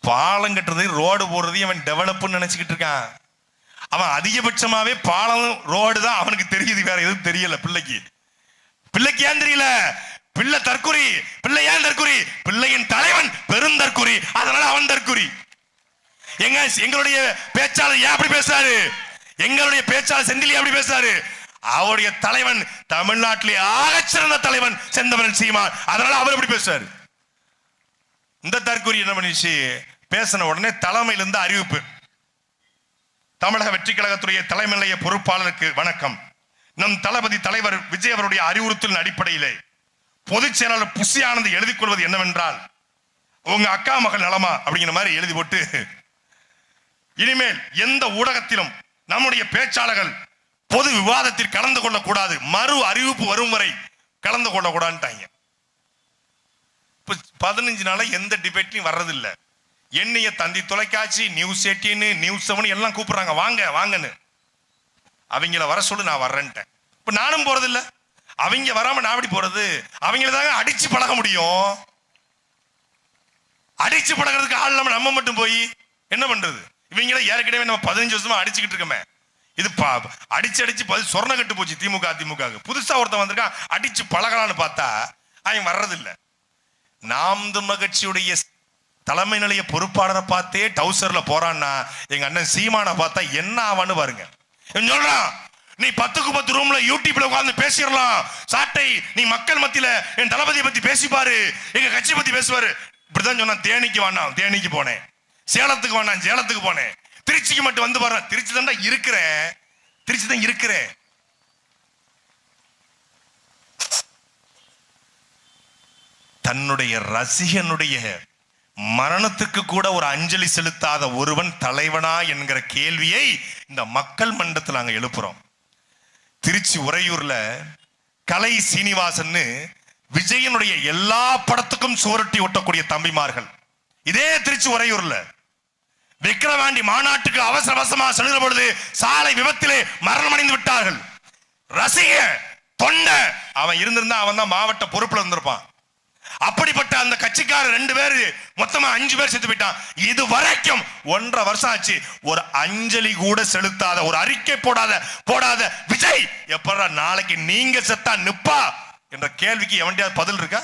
பாலம் கட்டுறதுக்கு ரோடு போடுறதையும் அவன் டெவலப்னு நினைச்சுக்கிட்டு இருக்கான். அவன் அதிகபட்சமாவே பாலம் ரோடு தான் அவனுக்கு தெரியுது, வேற எதுவும் தெரியல பிள்ளைக்கு. ஏன் தெரியல? பிள்ளை தற்குறி. பிள்ளை ஏன் தற்குறி? பிள்ளையின் தலைவன் பெருந்தற்குறி, அதனால அவன் தற்குறி. எங்களுடைய பேச்சாளர் ஏன் அப்படி பேசுறாரு? எங்களுடைய பேச்சாளர் செந்தில் அப்படி பேசுறாரு? அவருடைய தலைவன் தமிழ்நாட்டிலே ஆகச்சிறந்த தலைவன் செந்தமிழன் சீமான், அதனால அவர் எப்படி பேசுறாரு. இந்த தற்குறி என்ன பண்ணிச்சு, பேசின உடனே தலைமையிலிருந்து அறிவிப்பு. தமிழக வெற்றி கழகத்துடைய தலைமை நிலைய பொறுப்பாளருக்கு வணக்கம். நம் தளபதி தலைவர் விஜய் அவருடைய அறிவுறுத்தலின் அடிப்படையிலே பொதுச் செயலாளர் புசி ஆனந்த் எழுதி கொள்வது என்னவென்றால், உங்க அக்கா மகள் நலமா அப்படிங்கிற மாதிரி எழுதி போட்டு, இனிமேல் எந்த ஊடகத்திலும் நம்முடைய பேச்சாளர்கள் பொது விவாதத்தில் கலந்து கொள்ளக்கூடாது, மறு அறிவிப்பு வரும் வரை கலந்து கொள்ளக்கூடாதுட்டாங்க. 15 நாளா எந்த டிபேட்லையும் வர்றதில்லை. என்னைய தந்தி தொலைக்காட்சி, நியூஸ் 18, நியூஸ் 7 எல்லாம் கூப்பிடுறாங்க, வாங்கன்னு. அவங்கள வர சொல்லு, நான் வர்றேன்ட்டேன். இப்ப நானும் போறதில்லை, அவங்க வராம நான் அப்படி போறது? அவங்கள தாங்க அடிச்சு பழக முடியும். அடிச்சு பழகிறதுக்கு ஆள் இல்லாம நம்ம மட்டும் போய் என்ன பண்றது? இவங்கள ஏற்கனவே நம்ம 15 வருஷமா அடிச்சுக்கிட்டு இருக்கோமே. இது அடிச்சு சொர்ண கட்டு போச்சு திமுக. புதுசா ஒருத்தன் வந்திருக்கான், அடிச்சு பழகலான்னு பார்த்தா அவன் வர்றதில்லை. நாம் தமிழர் கட்சியுடைய தலைமை நிலைய பொறுப்பாளரை பார்த்தே டவுசர்ல போறான்னா, எங்க அண்ணன் சீமானை பார்த்தா என்ன ஆவான்னு பாருங்க. சொல்றான், நீ 10க்கு 10 ரூம்ல யூடியூப்ல உட்கார்ந்து பேசிடலாம். சாட்டை நீ மக்கள் மத்தியில என் தளபதியை பத்தி பேசிப்பாரு, எங்க கட்சி பத்தி பேசுவாரு. இப்படிதான் சொன்னா. தேனிக்கு வேணாம், தேனிக்கு போனேன். சேலத்துக்கு வேணாம், சேலத்துக்கு போனேன். திருச்சிக்கு மட்டும் வந்து பாரு. திருச்சி தான் இருக்கிறேன், திருச்சி தான் இருக்கிறேன். தன்னுடைய ரசிகனுடைய மரணத்துக்கு கூட ஒரு அஞ்சலி செலுத்தாத ஒருவன் தலைவனா என்கிற கேள்வியை இந்த மக்கள் மன்றத்தில் நாங்க எழுப்புறோம். திருச்சி உறையூர்ல கலை சீனிவாசன் விஜயனுடைய எல்லா படத்துக்கும் சுவரொட்டி ஒட்டக்கூடிய தம்பிமார்கள். இதே திருச்சி உறையூர்ல விக்கிரவாண்டி மாநாட்டுக்கு அவசர அவசரமாக செல்கிற பொழுது சாலை விபத்திலே மரணம் அடைந்து விட்டார்கள். ரசிக தொண்டை அவன் இருந்திருந்தா அவன் தான் மாவட்ட பொறுப்புல இருந்திருப்பான். அப்படிப்பட்ட அந்த கட்சிக்காரர் 2 பேரு மொத்தமா 5 பேர் செத்து போயிட்டான். இது வரைக்கும் 1.5 வருஷம் ஆச்சு. ஒரு அஞ்சலி கூட செலுத்தாத, ஒரு அறிக்கை போடாத விஜய் எப்படா நாளைக்கு நீங்க செத்தா நிப்பா என்ற கேள்விக்கு எவன்டையாவது பதில் இருக்கா?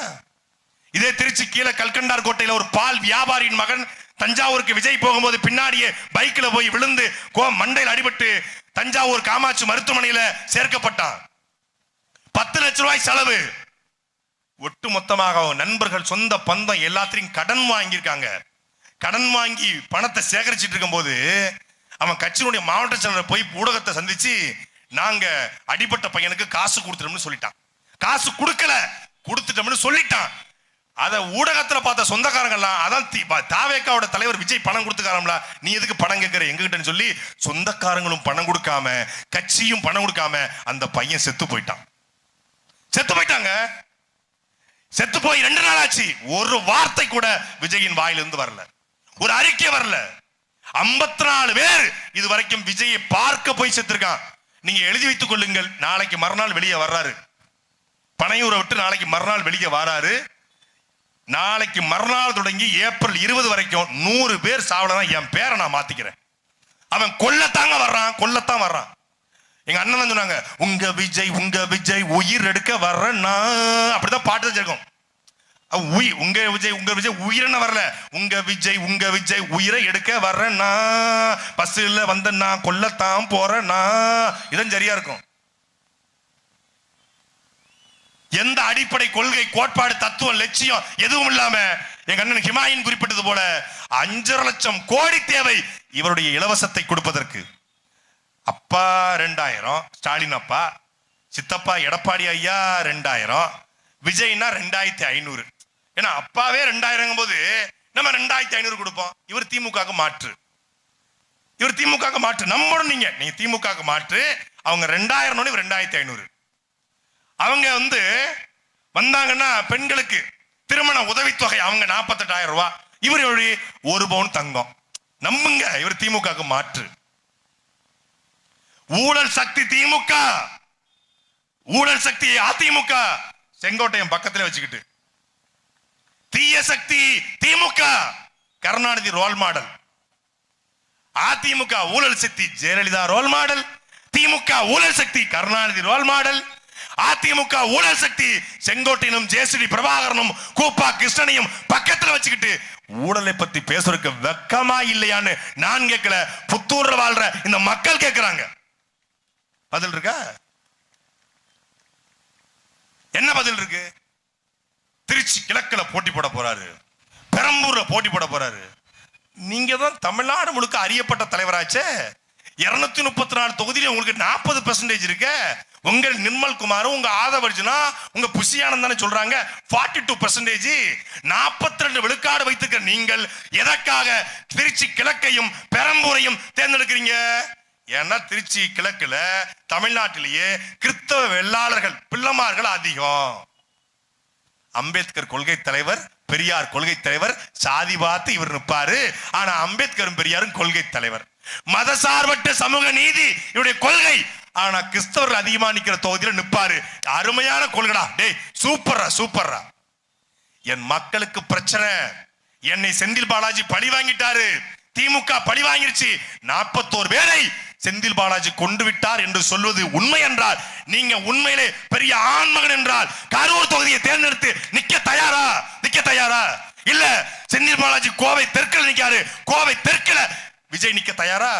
இதே திருச்சி கீழே கல்கண்டார் கோட்டையில ஒரு பால் வியாபாரியின் மகன் தஞ்சாவூருக்கு விஜய் போகும்போது பின்னாடியே பைக்ல போய் விழுந்து மண்டையில் அடிபட்டு தஞ்சாவூர் காமாட்சி மருத்துவமனையில சேர்க்கப்பட்டான். 10 லட்சம் ரூபாய் செலவு. ஒட்டு மொத்தமாக நண்பர்கள் சொந்த பந்தம் எல்லாத்தையும் கடன் வாங்கியிருக்காங்க. கடன் வாங்கி பணத்தை சேகரிச்சிட்டு இருக்கும் போது அவன் கட்சியினுடைய மாவட்ட செயலர் போய் ஊடகத்தை சந்திச்சு, நாங்க அடிபட்ட பையனுக்கு காசு கொடுத்துட்டோம்னு சொல்லிட்டான். காசு கொடுத்துட்டோம்னு சொல்லிட்டான். அத ஊடகத்துல பார்த்த சொந்தக்காரங்கலாம், அதான் தாவேக்காவோட தலைவர் விஜய் பணம் கொடுத்துக்காரம்ல, நீ எதுக்கு பணம் கேட்கிற எங்ககிட்டன்னு சொல்லி சொந்தக்காரங்களும் பணம் கொடுக்காம கட்சியும் பணம் கொடுக்காம அந்த பையன் செத்து போயிட்டாங்க. செத்து போய் 2 நாள் ஆச்சு. ஒரு வார்த்தை கூட விஜயின் வாயிலிருந்து வரல, ஒரு அறிக்கை வரல. 54 பேர் இதுவரைக்கும் விஜயை பார்க்க போய் செத்துருக்கான். நீங்க எழுதி வைத்துக் கொள்ளுங்கள். நாளைக்கு மறுநாள் வெளியே வர்றாரு. பனையூரை விட்டு நாளைக்கு மறுநாள் வெளியே வராரு. நாளைக்கு மறுநாள் தொடங்கி ஏப்ரல் 20 வரைக்கும் 100 பேர் சாவலதான் என் பேரை நான் மாத்திக்கிறேன். அவன் கொல்லத்தான் வர்றான். எங்க அண்ணன் சொன்னாங்க, உங்க விஜய் உயிர் எடுக்க வர்றேன்னா, அப்படிதான் பாட்டு வச்சிருக்கோம். உங்க விஜய் உயிரென்ன வரல, உங்க விஜய் உயிரை எடுக்க வர்றேன்னா, பஸ்ல வந்தேன்னா கொல்லத்தான் போறேன்னா, இதான் சரியா இருக்கும். எந்த அடிப்படை கொள்கை, கோட்பாடு, தத்துவம், லட்சியம் எதுவும் இல்லாம எங்க அண்ணன் ஹிமாயின் குறிப்பிட்டது போல 5.5 லட்சம் கோடி தேவை இவருடைய இலவசத்தை கொடுப்பதற்கு. அப்பா 2000, ஸ்டாலின் அப்பா, சித்தப்பா எடப்பாடி ஐயா 2000, விஜய்னா 2500. ஏன்னா அப்பாவே 2000 போது நம்ம 2500 கொடுப்போம். இவர் திமுக மாற்று. நம்மளும் நீங்க திமுக மாற்று. அவங்க 2000 இவர் 2500. அவங்க வந்தாங்கன்னா பெண்களுக்கு திருமண உதவித்தொகை அவங்க 48,000 ரூபாய். இவர் 1 பவுன் தங்கம். நம்புங்க, இவர் திமுக மாற்று. ஊழல் சக்தி திமுக, ஊழல் சக்தி அதிமுக. செங்கோட்டையன் பக்கத்துல வச்சுக்கிட்டு தீய சக்தி திமுக, கருணாநிதி ரோல் மாடல். அதிமுக ஊழல் சக்தி ஜெயலலிதா ரோல் மாடல். திமுக ஊழல் சக்தி கருணாநிதி ரோல் மாடல். அதிமுக ஊழல் சக்தி செங்கோட்டையனும் ஜேசிடி பிரபாகரனும் கூப்பா கிருஷ்ணனையும் பக்கத்துல வச்சுக்கிட்டு ஊழலை பத்தி பேசுறதுக்கு வெக்கமா இல்லையான்னு நான் கேட்கல, புத்தூர்ல வாழ்ற இந்த மக்கள் கேட்கிறாங்க. பதில் இருக்கா? என்ன பதில் இருக்கு? திருச்சி கிழக்குல போட்டி போட போறாரு, பெரம்பூர்ல போட்டி போட போறாரு. நீங்க தான் தமிழ்நாடு முழுக்க அறியப்பட்ட தலைவராச்சே. 234 தொகுதியில உங்களுக்கு 40% இருக்க. உங்க நிர்மல் குமாரும் உங்க ஆதவர்ஜுனா உங்க புஷியானந்த் தானே சொல்றாங்க 42%. 42 விழுக்காடு வைத்திருக்கிற நீங்கள் எதற்காக திருச்சி கிழக்கையும் பெரம்பூரையும் தேர்ந்தெடுக்கிறீங்க? ஏன்னா திருச்சி கிழக்குல தமிழ்நாட்டிலேயே கிறிஸ்தவ வெள்ளாளர்கள் பிள்ளைமார்கள் அதிகம். அம்பேத்கர் கொள்கை தலைவர், பெரியார் கொள்கை தலைவர், சாதி பார்த்து இவர் நிற்பாரு. ஆனா அம்பேத்கரும் பெரியாரும் கொள்கை தலைவர். மதசார்பற்ற சமூக நீதி இவருடைய கொள்கை. ஆனா கிறிஸ்தவர்கள் அதிகமா நிக்கிற தொகுதியில நிற்பாரு. அருமையான கொள்கைடா, டேய் சூப்பர்ரா. என் மக்களுக்கு பிரச்சனை. என்னை செந்தில் பாலாஜி பழி வாங்கிட்டாரு, திமுக பழி வாங்கிருச்சு. 41 பேரை செந்தில் பாலாஜி கொண்டு விட்டார் என்று சொல்வது உண்மை என்றால், நீங்க உண்மையிலே பெரிய ஆண்மகன் என்றால் கரூர் தொகுதியை தேர்ந்தெடுத்து நிக்க தயாரா? இல்ல செந்தில் பாலாஜி கோவை தெற்குல நிக்காரு, கோவை தெற்குல விஜய் நிக்க தயாரா?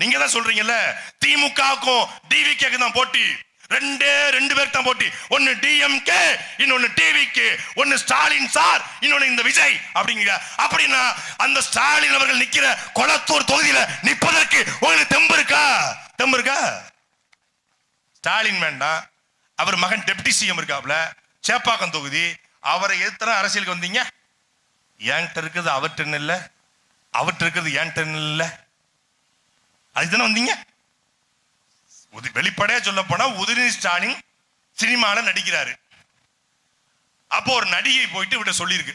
நீங்க தான் சொல்றீங்கல்ல திமுகவுக்கும் டிவிகேக்கு தான் போட்டி, ரெண்டு பேருக்கு தான் போட்டி. ஒன்னு டிஎம்கே, இன்னொன்னு டிவிகே, ஒன்னு ஸ்டாலின் சார், இன்னொன்னு இந்த விஜய் அப்படிங்க. அப்படின்னா அந்த ஸ்டாலின் அவர்கள் நிக்கிற கொளத்தூர் தொகுதியில நிற்பதற்கு உங்களுக்கு தெம்பு இருக்கா? தெம்பு இருக்கா? ஸ்டாலின் வேண்டாம், அவர் மகன் டெப்டி சிஎம் இருக்காப்ல, சேப்பாக்கம் தொகுதி, அவரை எதிர்த்து அரசியலுக்கு வந்தீங்க. என்கிட்ட இருக்குது அவர்கிட்ட இல்ல, அவர்கிட்ட இருக்குது என்கிட்ட இல்ல, அதுதானே வந்தீங்க. வெளிப்படையா சொல்ல போனா உதயநிதி ஸ்டாலின் சினிமால நடிக்கிறாரு. அப்போ ஒரு நடிகை போயிட்டு விட சொல்லியிருக்கு,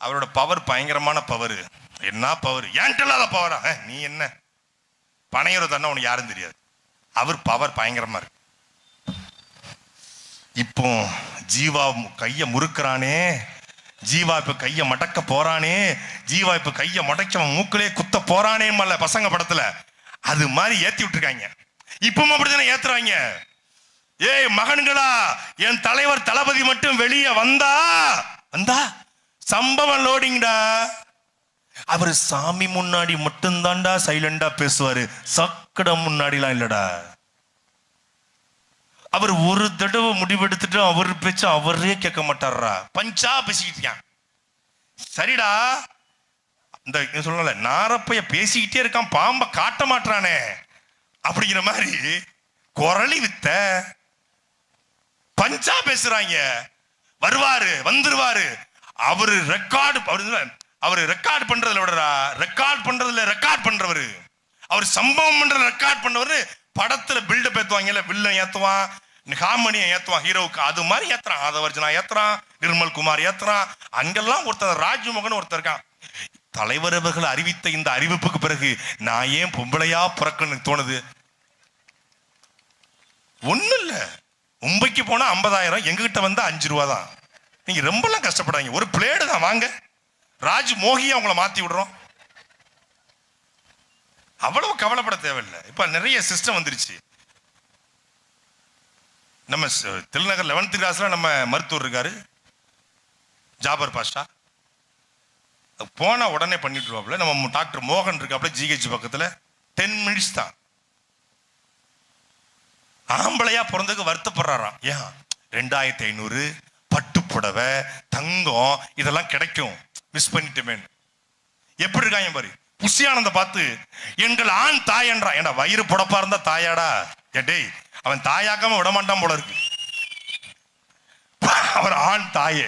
அவரோட பவர் பயங்கரமான பவர். என்ன பவர்? என்கிட்ட இல்லாத பவரா? நீ என்ன பனையரோ தானே, உனக்கு யாரும் தெரியாது. அவர் பவர் பயங்கரமா இருக்கு. இப்போ ஜீவா கைய முறுக்கிறானே, ஜீவா இப்ப கைய மடக்க போறானே, ஜீவா இப்ப கைய மடக்க மூக்கிலே குத்த போறானே பசங்க படத்துல, அது மாதிரி ஏத்தி விட்டுருக்காங்க. இப்பவும் அப்படித்தானே ஏத்துறாங்க. ஏய் மகன்களா, என் தலைவர் தளபதி மட்டும் வெளியே வந்தா சம்பவம் லோடிங்கடா. அவர் சாமி முன்னாடி மட்டும்தான்டா சைலண்டா பேசுவாரு, சக்கடம் முன்னாடிலாம் இல்லடா. அவர் ஒரு தடவை முடிவெடுத்துட்டு அவர் பேச்சு அவரே கேட்க மாட்டாரா, பஞ்சா பேசிக்கிட்டு இருக்கான். சரிடா, இந்த சொல்லல நாரப்பைய பேசிக்கிட்டே இருக்கான், பாம்ப காட்ட மாட்டானே அப்படிங்கிற மாதிரி குரலி வித்த பஞ்சா பேசுறாங்க. வருவாரு, வந்துருவாரு. அவரு ரெக்கார்டு பண்றதுல விடுறா, ரெக்கார்ட் பண்றவரு, அவர் சம்பவம் பண்றதுல ரெக்கார்ட் பண்ணவரு. படத்துல பில்டப் ஏத்துவாங்கல்ல, வில்லன் ஏத்துவான், காமெடியை ஏத்துவான் ஹீரோவுக்கு, அது மாதிரி ஏத்துறான். ஆதவர்ஜனா ஏத்துறான், நிர்மல் குமார் ஏத்துறான். அங்கெல்லாம் ஒருத்தர் ராஜ்மோகன் ஒருத்தர் இருக்கான். தலைவர் அவர்கள் அறிவித்த இந்த அறிவிப்புக்கு பிறகு நான் ஏன் பொம்பளையா பிறக்கணும்னு தோணுது. ஒண்ணு இல்ல, மும்பைக்கு போனா 50,000, எங்ககிட்ட வந்தா 5 ரூபா தான். நீங்க ரொம்ப எல்லாம் கஷ்டப்படாங்க, ஒரு பிளேடு தான் வாங்க, ராஜ் மோகியா உங்களை மாத்தி விடுறோம். அவ்வளவு கவலைப்பட தேவையில்லை. இப்ப நிறைய சிஸ்டம் வந்துருச்சு. நம்ம திருநகர் 11th கிளாஸ்ல நம்ம மருத்துவர் இருக்காரு, ஜாபர் பாஷா, போனா உடனே பண்ணிட்டு. நம்ம டாக்டர் மோகன் இருக்காப்ல ஜிஹெச் பக்கத்துல, 10 மினிட்ஸ் தான். ஆம்பளையா பிறந்ததுக்கு வருத்தப்படுறாராம். ஏன் 2500 பட்டு புடவை, தங்கம் இதெல்லாம் கிடைக்கும், மிஸ் பண்ணிட்டுமே. எப்படி இருக்காங்க பாரு. புஷியானந்த பார்த்து எங்கள் ஆண் தாய் என்றா. ஏண்டா வயிறு புடப்பா இருந்தா தாயாடா? ஏண்டே, அவன் தாயாக்காம விட மாட்டான் போல இருக்கு. அவர் ஆண் தாயே.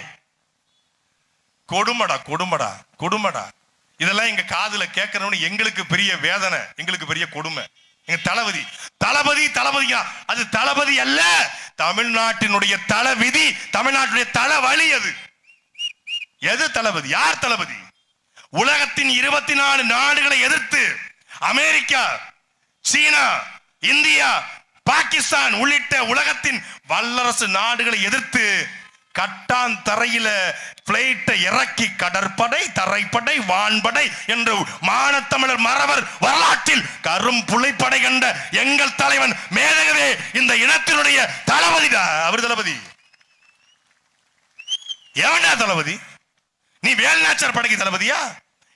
கொடுமடா கொடுமடா கொடுமடா. இதெல்லாம் எங்க காதுல கேட்கறவனு எங்களுக்கு பெரிய வேதனை, எங்களுக்கு பெரிய கொடுமை. எங்க தளபதி தளபதி தளபதியா, அது தளபதி அல்ல, தமிழ்நாட்டினுடைய தளவிதி, தமிழ்நாட்டுடைய தளவழி. அது எது தளபதி? யார் தளபதி? உலகத்தின் 24 நாடுகளை எதிர்த்து அமெரிக்கா, சீனா, இந்தியா, பாகிஸ்தான் உள்ளிட்ட உலகத்தின் வல்லரசு நாடுகளை எதிர்த்து கட்டான் தரையில பிளைட்டை இறக்கி கடற்படை, தரைப்படை, வான்படை என்று மானத்தமிழர் மறவர் வரலாற்றில் கரும் புலிப்படை கண்ட எங்கள் தலைவன் மேதகவே இந்த இனத்தினுடைய தளபதிடா. அவர் தளபதி. எவனா தளபதி? நீ வேல்நாச்சர் படைக்கு தளபதியா?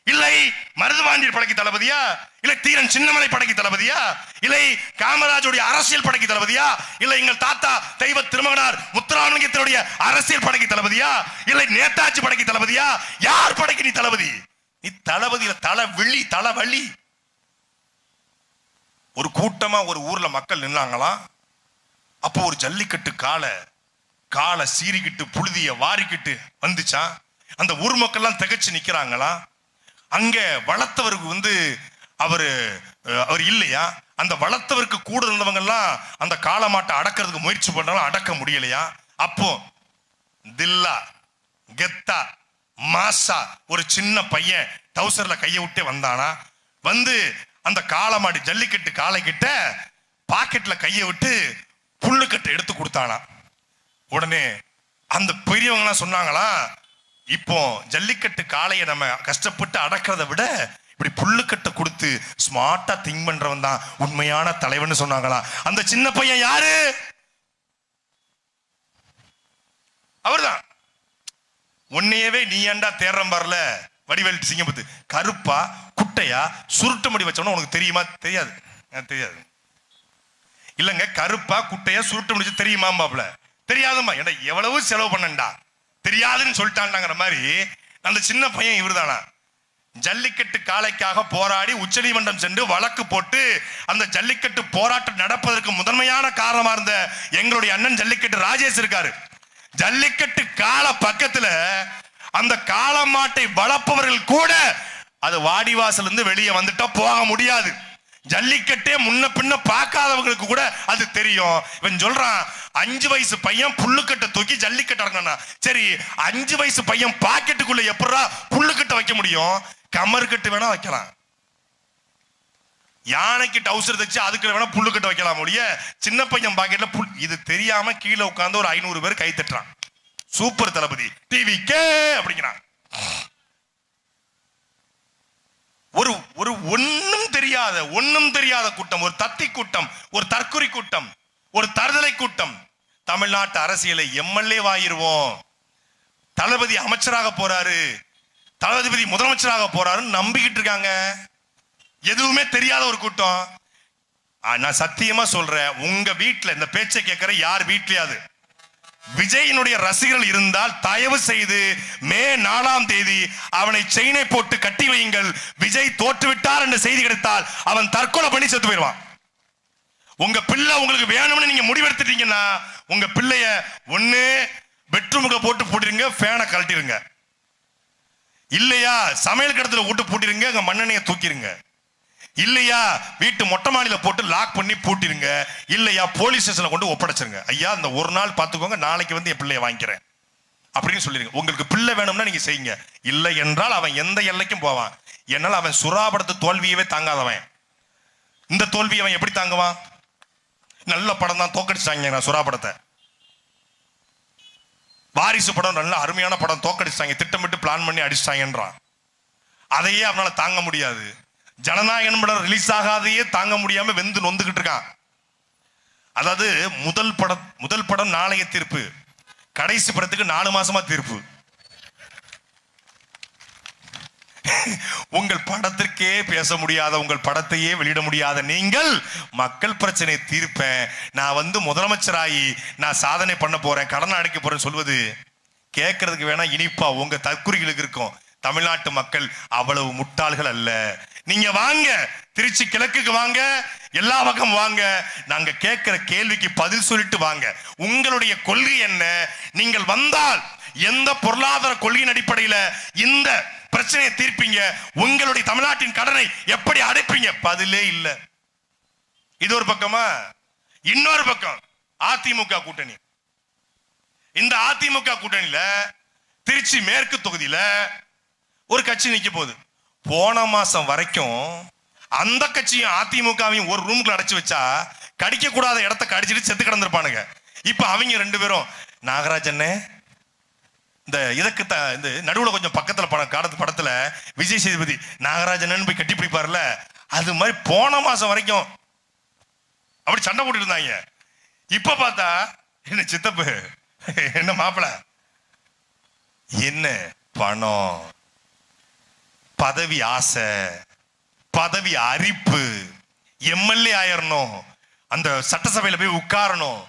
இல்லை மருதுபாண்டியர் படைக்கு தளபதியா? இல்லை தீரன் சின்னமலை படைக்கு தளபதியா? இல்லை காமராஜுடைய அரசியல் படைக்கு தளபதியா? இல்லை எங்கள் தாத்தா தெய்வ திருமகனார் முத்துராமலிங்கத்தினுடைய அரசியல் படைக்கு தளபதியா? இல்லை நேதாஜி படைக்கு தளபதியா? யார் படைக்கு நீ தளபதி? நீ தளபதியில தளவழி. ஒரு கூட்டமா ஒரு ஊர்ல மக்கள் நின்னாங்களாம். அப்போ ஒரு ஜல்லிக்கட்டு காலை சீறிக்கிட்டு புழுதிய வாரிக்கிட்டு வந்துச்சான். அந்த ஊர் மக்கள் எல்லாம் திகைச்சு நிக்கிறாங்களா. அங்க வளர்த்தவருக்கு அவர் இல்லையா, அந்த வளர்த்தவருக்கு கூட இருந்தவங்க எல்லாம் அந்த காளமாட்டை அடக்கிறதுக்கு முயற்சி பண்றாலும் அடக்க முடியலையா. அப்போ தில்லா கெத்தா மாசா ஒரு சின்ன பையன் டவுசர்ல கையை விட்டே வந்தானா. வந்து அந்த காளமாடி ஜல்லிக்கட்டு காளை கிட்ட பாக்கெட்ல கையை விட்டு புல்லுக்கட்டை எடுத்து கொடுத்தானா. உடனே அந்த பெரியவங்க எல்லாம் சொன்னாங்களா, இப்போ ஜல்லிக்கட்டு காளையை நம்ம கஷ்டப்பட்டு அடக்கிறத விட இப்படி புல்லுக்கட்டை கொடுத்து ஸ்மார்ட்டா திங்க் பண்றவன் தான் உண்மையான தலைவன் சொன்னாங்களா. அந்த சின்ன பையன் யாரு? அவர்தான். உன்னையவே நீ ஏண்டா தேர்றம் வரல, வடிவேல் சிங்கம்புத்து. கருப்பா குட்டையா சுருட்டு முடி வச்சோம்னா உனக்கு தெரியுமா? தெரியாது. தெரியாது இல்லங்க. கருப்பா குட்டையா சுருட்டு முடிச்சு தெரியுமா பாப்ல? தெரியாதுமா. ஏன்னா எவ்வளவு செலவு பண்ணண்டா, தெரியாதுன்னு சொல்லிட்டான்ங்கிற மாதிரி. அந்த சின்ன பையன் இவர்தானா? ஜல்லிக்கட்டு காளைக்காக போராடி உச்சநீதிமன்றம் சென்று வழக்கு போட்டு அந்த ஜல்லிக்கட்டு போராட்டம் நடப்பதற்கு முதன்மையான காரணமா இருந்த எங்களுடைய அண்ணன் ஜல்லிக்கட்டு ராஜேஷ் இருக்காரு. ஜல்லிக்கட்டு கால பக்கத்துல அந்த காளமாட்டை வளர்ப்பவர்கள் கூட அது வாடிவாசல் இருந்து வெளியே வந்துட்டா போக முடியாது. ஜல்லிக்கட்டே முன்ன பின்ன பார்க்காதவங்களுக்கு கூட அது தெரியும். இவன் சொல்றான் 5 வயசு பையன் புல்லுக்கட்டை தூக்கி ஜல்லிக்கட்டு இறங்கினா. சரி, 5 வயசு பையன் பாக்கெட்டுக்குள்ள எப்படா புல்லுக்கட்டை வைக்க முடியும்? கமர்கட்டு வேணா வைக்கலாம், யானைக்கு டவுசர் தைச்சு அதுக்கு வேணா புல்லுக்கட்டை வைக்கலாம் முடிய சின்ன பையன் பாக்கெட்ல புல். இது தெரியாம கீழே உட்கார்ந்து ஒரு 500 பேர் கை தட்டுறான். சூப்பர் தளபதி டிவி கே அப்படிங்கிறான். ஒரு ஒரு ஒன்னும் தெரியாத கூட்டம், ஒரு தத்தி கூட்டம், ஒரு தற்குறி கூட்டம், ஒரு தருதலை கூட்டம். தமிழ்நாட்டு அரசியலை எம்எல்ஏ வாயிருவோம், தளபதி அமைச்சராக போறாரு, தளபதி முதலமைச்சராக போறாருன்னு நம்பிக்கிட்டு இருக்காங்க. எதுவுமே தெரியாத ஒரு கூட்டம். நான் சத்தியமா சொல்றேன், உங்க வீட்டுல இந்த பேச்சை கேட்கிற யார் வீட்லயாவது விஜயினுடைய ரசிகர்கள் இருந்தால் தயவு செய்து மே 4ஆம் தேதி அவனை செயினை போட்டு கட்டி வையுங்கள். விஜய் தோற்றுவிட்டார் என்ற செய்தி கிடைத்தால் அவன் தற்கொலை பண்ணி செத்து போயிடுவான். உங்க பிள்ளை உங்களுக்கு வேணும்னு நீங்க முடிவெடுத்துட்டீங்கன்னா உங்க பிள்ளைய ஒண்ணு பெட்ரூமுக்கு போட்டு பூட்டிருங்க, ஃபேனை கழட்டிருங்க. இல்லையா சமையல் கடத்துல விட்டு பூட்டிருங்க, அங்க மண்ணெண்ணையை தூக்கிருங்க. இல்லையா வீட்டு மொட்டை மாடியில போட்டு லாக் பண்ணி பூட்டிருங்க. இல்லையா போலீஸ் ஸ்டேஷன்ல கொண்டு ஒப்படைச்சிருங்க. ஐயா இந்த ஒரு நாள் பார்த்துக்கோங்க, நாளைக்கு வந்து என் பிள்ளைய வாங்கிக்கிறேன் அப்படின்னு சொல்லிருங்க. உங்களுக்கு பிள்ளை வேணும்னா நீங்க செய்யுங்க. இல்லை என்றால் அவன் எந்த எல்லைக்கும் போவான். என்னால் அவன் சுறாபடத்து தோல்வியவே தாங்காதவன். இந்த தோல்வியை அவன் எப்படி தாங்குவான்? நல்ல படம் தான், தோக்கடிச்சாங்க நான் சுறாபடத்தை. வாரிசு படம் நல்ல அருமையான படம், தோக்கடிச்சாங்க, திட்டமிட்டு பிளான் பண்ணி அடிச்சாங்கன்றான். அதையே அவனால தாங்க முடியாது. ஜனநாயகன் படம் ரிலீஸ் ஆகாதையே தாங்க முடியாம வெந்து நொந்துகிட்டு இருக்கான். அதாவது முதல் படம் நாளைய தீர்ப்பு, கடைசி படத்துக்கு 4 மாசமா தீர்ப்பு. உங்கள் படத்திற்கே பேச முடியாத, உங்கள் படத்தையே வெளியிட முடியாத நீங்கள் மக்கள் பிரச்சனை தீர்ப்பேன், நான் வந்து முதலமைச்சராகி நான் சாதனை பண்ண போறேன், கடன் அடைக்க போறேன்னு சொல்வது கேட்கறதுக்கு வேணா இனிப்பா உங்க தற்குறிகளுக்கு இருக்கும். தமிழ்நாட்டு மக்கள் அவ்வளவு முட்டாள்கள் அல்ல. நீங்க வாங்க, திருச்சி கிழக்குக்கு வாங்க, எல்லா பக்கம் வாங்க, நாங்க கேட்கிற கேள்விக்கு பதில் சொல்லிட்டு வாங்க. உங்களுடைய கொள்கை என்ன? நீங்கள் வந்தால் எந்த பொருளாதார கொள்கையின் அடிப்படையில இந்த பிரச்சனையை தீர்ப்பீங்க? உங்களுடைய தமிழ்நாட்டின் கடனை எப்படி அடைப்பீங்க? பதிலே இல்லை. இது ஒரு பக்கமா. இன்னொரு பக்கம் அதிமுக கூட்டணி. இந்த அதிமுக கூட்டணியில திருச்சி மேற்கு தொகுதியில ஒரு கட்சி நிக்க போகுது. போன மாசம் வரைக்கும் அந்த கட்சியும் அதிமுகவையும் ஒரு ரூமுக்குள்ள அடைச்சு வச்சா கடிக்க கூடாத இடத்த கடிச்சிட்டு செத்து கிடந்திருப்பானுங்க. இப்ப அவங்க 2 பேரும் நாகராஜன் இந்த இதுக்கு இந்த நடுவுல கொஞ்சம் பக்கத்துல படத்துல விஜய் சேதுபதி நாகராஜன் போய் கட்டி பிடிப்பார்ல, அது மாதிரி போன மாசம் வரைக்கும் அப்படி சண்டை போட்டு இருந்தாங்க. இப்ப பார்த்தா என்ன சித்தப்பு, என்ன மாப்பிள்ள, என்ன பணம், பதவி ஆசை, பதவி அரிப்பு, எம்எல்ஏ ஆயிரணும், அந்த சட்டசபையில போய் உட்காரணும்,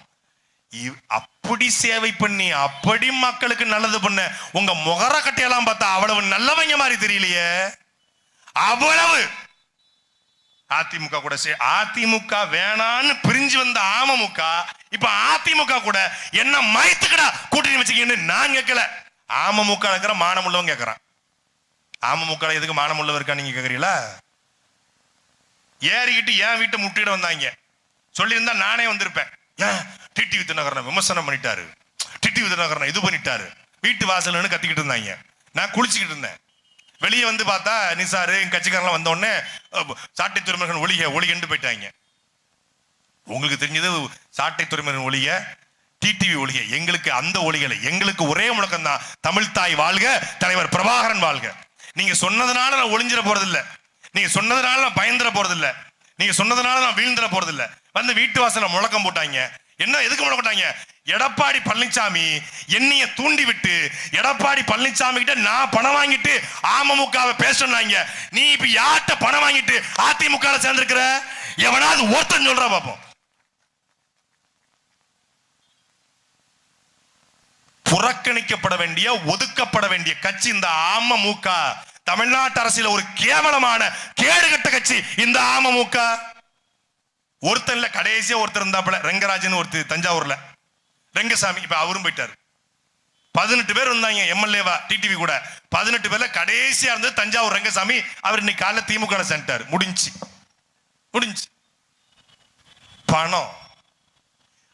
அப்படி சேவை பண்ணி அப்படி மக்களுக்கு நல்லது பண்ண உங்க முகர கட்டையெல்லாம் பார்த்தா அவ்வளவு நல்லவங்க மாதிரி தெரியலையே. அவ்வளவு அதிமுக கூட அதிமுக வேணான்னு பிரிஞ்சு வந்த அமமுக இப்ப அதிமுக கூட என்ன மயத்துக்கடா கூட்டணி வச்சுக்கீங்கன்னு நான் கேட்கல. அமமுக இருக்கிற மானம் உள்ளவங்க கேட்கறான். அமமுக எதுக்கு மானம் உள்ளவர் இருக்கா நீங்க கேக்குறீங்களா? ஏறிக்கிட்டு என் வீட்டை முட்டிட வந்தாங்க. சொல்லியிருந்தா நானே வந்திருப்பேன். ஏன் டிடிவி தினகரனை விமர்சனம் பண்ணிட்டாரு, டிடிவி தினகரனை இது பண்ணிட்டாரு, வீட்டு வாசல்னு கத்திக்கிட்டு இருந்தாங்க. நான் குளிச்சுக்கிட்டு இருந்தேன். வெளியே வந்து பார்த்தா நிசாரு என் கட்சிக்காரெல்லாம் வந்த உடனே சாட்டை துறைமுருகன் ஒளிகண்டு போயிட்டாங்க. உங்களுக்கு தெரிஞ்சது சாட்டை துறைமுருகன் ஒளிய, டிடிவி ஒளிய. எங்களுக்கு அந்த ஒளிகளை, எங்களுக்கு ஒரே முழக்கம் தான், தமிழ் தாய் வாழ்க, தலைவர் பிரபாகரன் வாழ்க. நீங்க சொன்னதுனால நான் ஒளிஞ்சிட போறதில்லை, நீங்க சொன்னதுனால நான் பயந்துட போறதில்லை, நீங்க சொன்னதுனால நான் வீழ்ந்துட போறதில்லை. வந்து வீட்டு வாசல முழக்கம் போட்டாங்க. என்ன எதுக்கு போட மாட்டாங்க? எடப்பாடி பழனிசாமி என்னைய தூண்டி விட்டு எடப்பாடி பழனிசாமி கிட்ட நான் பணம் வாங்கிட்டு அமமுகவை பேசணும்னாங்க. நீ இப்ப யார்கிட்ட பணம் வாங்கிட்டு அதிமுக சேர்ந்திருக்கிற? எவனாவது ஒருத்தன் சொல்றா பாப்போம். புறக்கணிக்கப்பட வேண்டிய, ஒதுக்கப்பட வேண்டிய கட்சி இந்த அமமுக. தமிழ்நாட்டு அரசியல் ஒரு கேவலமான கேடுகட்ட கட்சி இந்த அமமுக. ஒருத்தன் இல்ல, கடைசியா ஒருத்தர் இருந்தாப்புல, ரெங்கராஜன் ஒருத்தர் தஞ்சாவூர்ல, ரெங்கசாமி. இப்ப அவரும் போயிட்டாரு. 18 பேர் இருந்தாங்க எம்எல்ஏவா டிடிவி கூட. 18 பேர்ல கடைசியா இருந்தது தஞ்சாவூர் ரெங்கசாமி. அவர் இன்னைக்கு காலைல திமுக சென்றார். முடிஞ்சு பணம்.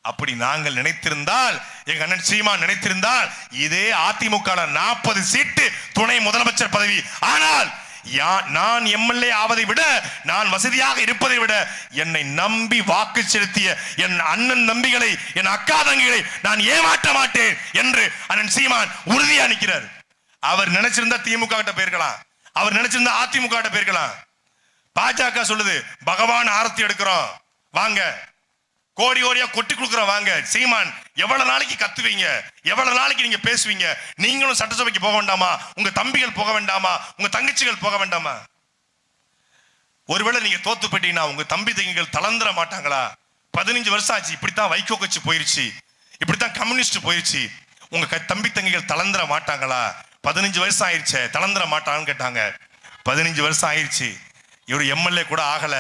அப்படி நாங்கள் நினைத்திருந்தால், எங்க அண்ணன் சீமான் நினைத்திருந்தால், இதே அதிமுக 40 சீட்டு துணை முதலமைச்சர் பதவி. ஆனால் நான் எம்எல்ஏ ஆவதை விட, நான் வசதியாக இருப்பதை விட, என்னை நம்பி வாக்கு செலுத்திய என் அண்ணன் தம்பிகளை, என் அக்கா தங்கிகளை நான் ஏமாற்ற மாட்டேன் என்று அண்ணன் சீமான் உறுதியா நிற்கிறார். அவர் நினைச்சிருந்தா திமுக கிட்ட போயிருக்கலாம், அவர் நினைச்சிருந்தா அதிமுக கிட்ட போயிருக்கலாம். பாஜக சொல்லுது பகவான் ஆரத்தி எடுக்கிறோம் வாங்க, கோடி கோடியா கொட்டி கொடுக்குறோம் வாங்க. சீமான் எவ்வளவு நாளைக்கு கத்துவீங்க, எவ்வளவு நாளைக்கு நீங்க பேசுவீங்க? நீங்களும் சட்டசபைக்கு போக வேண்டாமா? உங்க தம்பிகள் போக வேண்டாமா? உங்க தங்கச்சிகள் போக வேண்டாமா? ஒருவேளை நீங்க தோத்து போயிட்டீங்கன்னா உங்க தம்பி தங்கிகள் தளர்ந்துட மாட்டாங்களா? 15 வருஷம் ஆச்சு, இப்படித்தான் வைகோ கட்சி போயிருச்சு, இப்படித்தான் கம்யூனிஸ்ட் போயிருச்சு, உங்க தம்பி தங்கிகள் தளர்ந்துட மாட்டாங்களா? 15 வருஷம் ஆயிடுச்சு, தளர்ந்துட மாட்டாங்கன்னு கேட்டாங்க. 15 வருஷம் ஆயிடுச்சு, இவர் எம்எல்ஏ கூட ஆகல.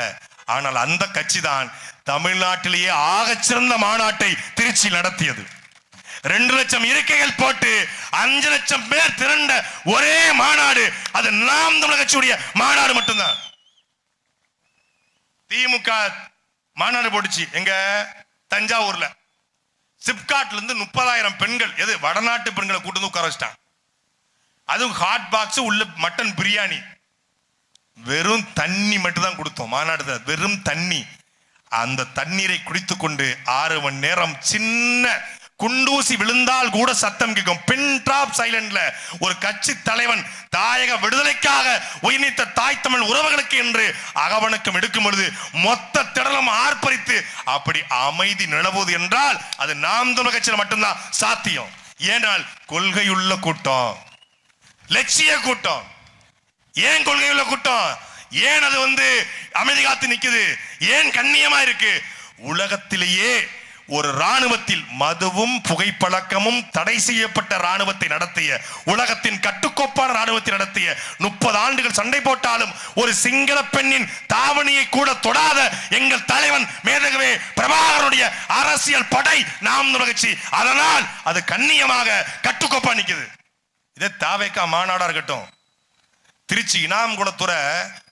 ஆனால் அந்த கட்சி தான் தமிழ்நாட்டிலேயே ஆகச்சிறந்த மாநாட்டை திருச்சி நடத்தியது. 2 லட்சம் இருக்கைகள் போட்டு 5 லட்சம் பேர் திரண்ட ஒரே மாநாடு அது நாம் தமிழர் கட்சியுடைய மாநாடு மட்டும்தான். திமுக மாநாடு போட்டுச்சு எங்க தஞ்சாவூர்ல. சிப்காட்ல இருந்து 30,000 பெண்கள், எது வடநாட்டு பெண்களை கூட்டு வந்து உட்கார வச்சிட்டான். அதுவும் ஹாட் பாக்ஸ் உள்ள மட்டன் பிரியாணி. வெறும் தண்ணி மட்டும் தான் கொடுத்தோம் மாநாடு, வெறும் தண்ணி. அந்த தண்ணீரை குடித்துக் கொண்டு 6 மணி நேரம் சின்ன குண்டூசி விழுந்தால் கூட சத்தம் கேட்கும் பின் டிராப் சைலண்ட்ல ஒரு கட்சி தலைவன் தாயக விடுதலைக்காக உயிர்நீத்த தாய் தமிழ் உறவுகளுக்கு என்று அகவணக்கம் எடுக்கும் பொழுது மொத்த திடலும் ஆர்ப்பரித்து அப்படி அமைதி நிலவுவது என்றால் அது நாம் தமிழர் கட்சியில் மட்டும்தான் சாத்தியம். ஏனால் கொள்கையுள்ள கூட்டம், லட்சிய கூட்டம். ஏன் கொள்கையுள்ள கூட்டம்? ஏன் அது அமைதி காத்து நிக்குது? ஏன் கண்ணியமா இருக்கு? உலகத்திலேயே ஒரு ராணுவத்தில் மதுவும் புகைப்பழக்கமும் தடை செய்யப்பட்ட ராணுவத்தை நடத்திய, உலகத்தின் கட்டுக்கோப்பான ராணுவத்தை நடத்திய, 30 ஆண்டுகள் சண்டை போட்டாலும் ஒரு சிங்கள பெண்ணின் தாவணியை கூட தொடாத எங்கள் தலைவன் மேதகவே பிரபாகரனுடைய அரசியல் படை நாம் கட்சி. அதனால் அது கண்ணியமாக கட்டுக்கோப்பா நிக்குது. இதே தாவேக்கா மாநாடா இருக்கட்டும், திருச்சி இனாம் குளத்துறை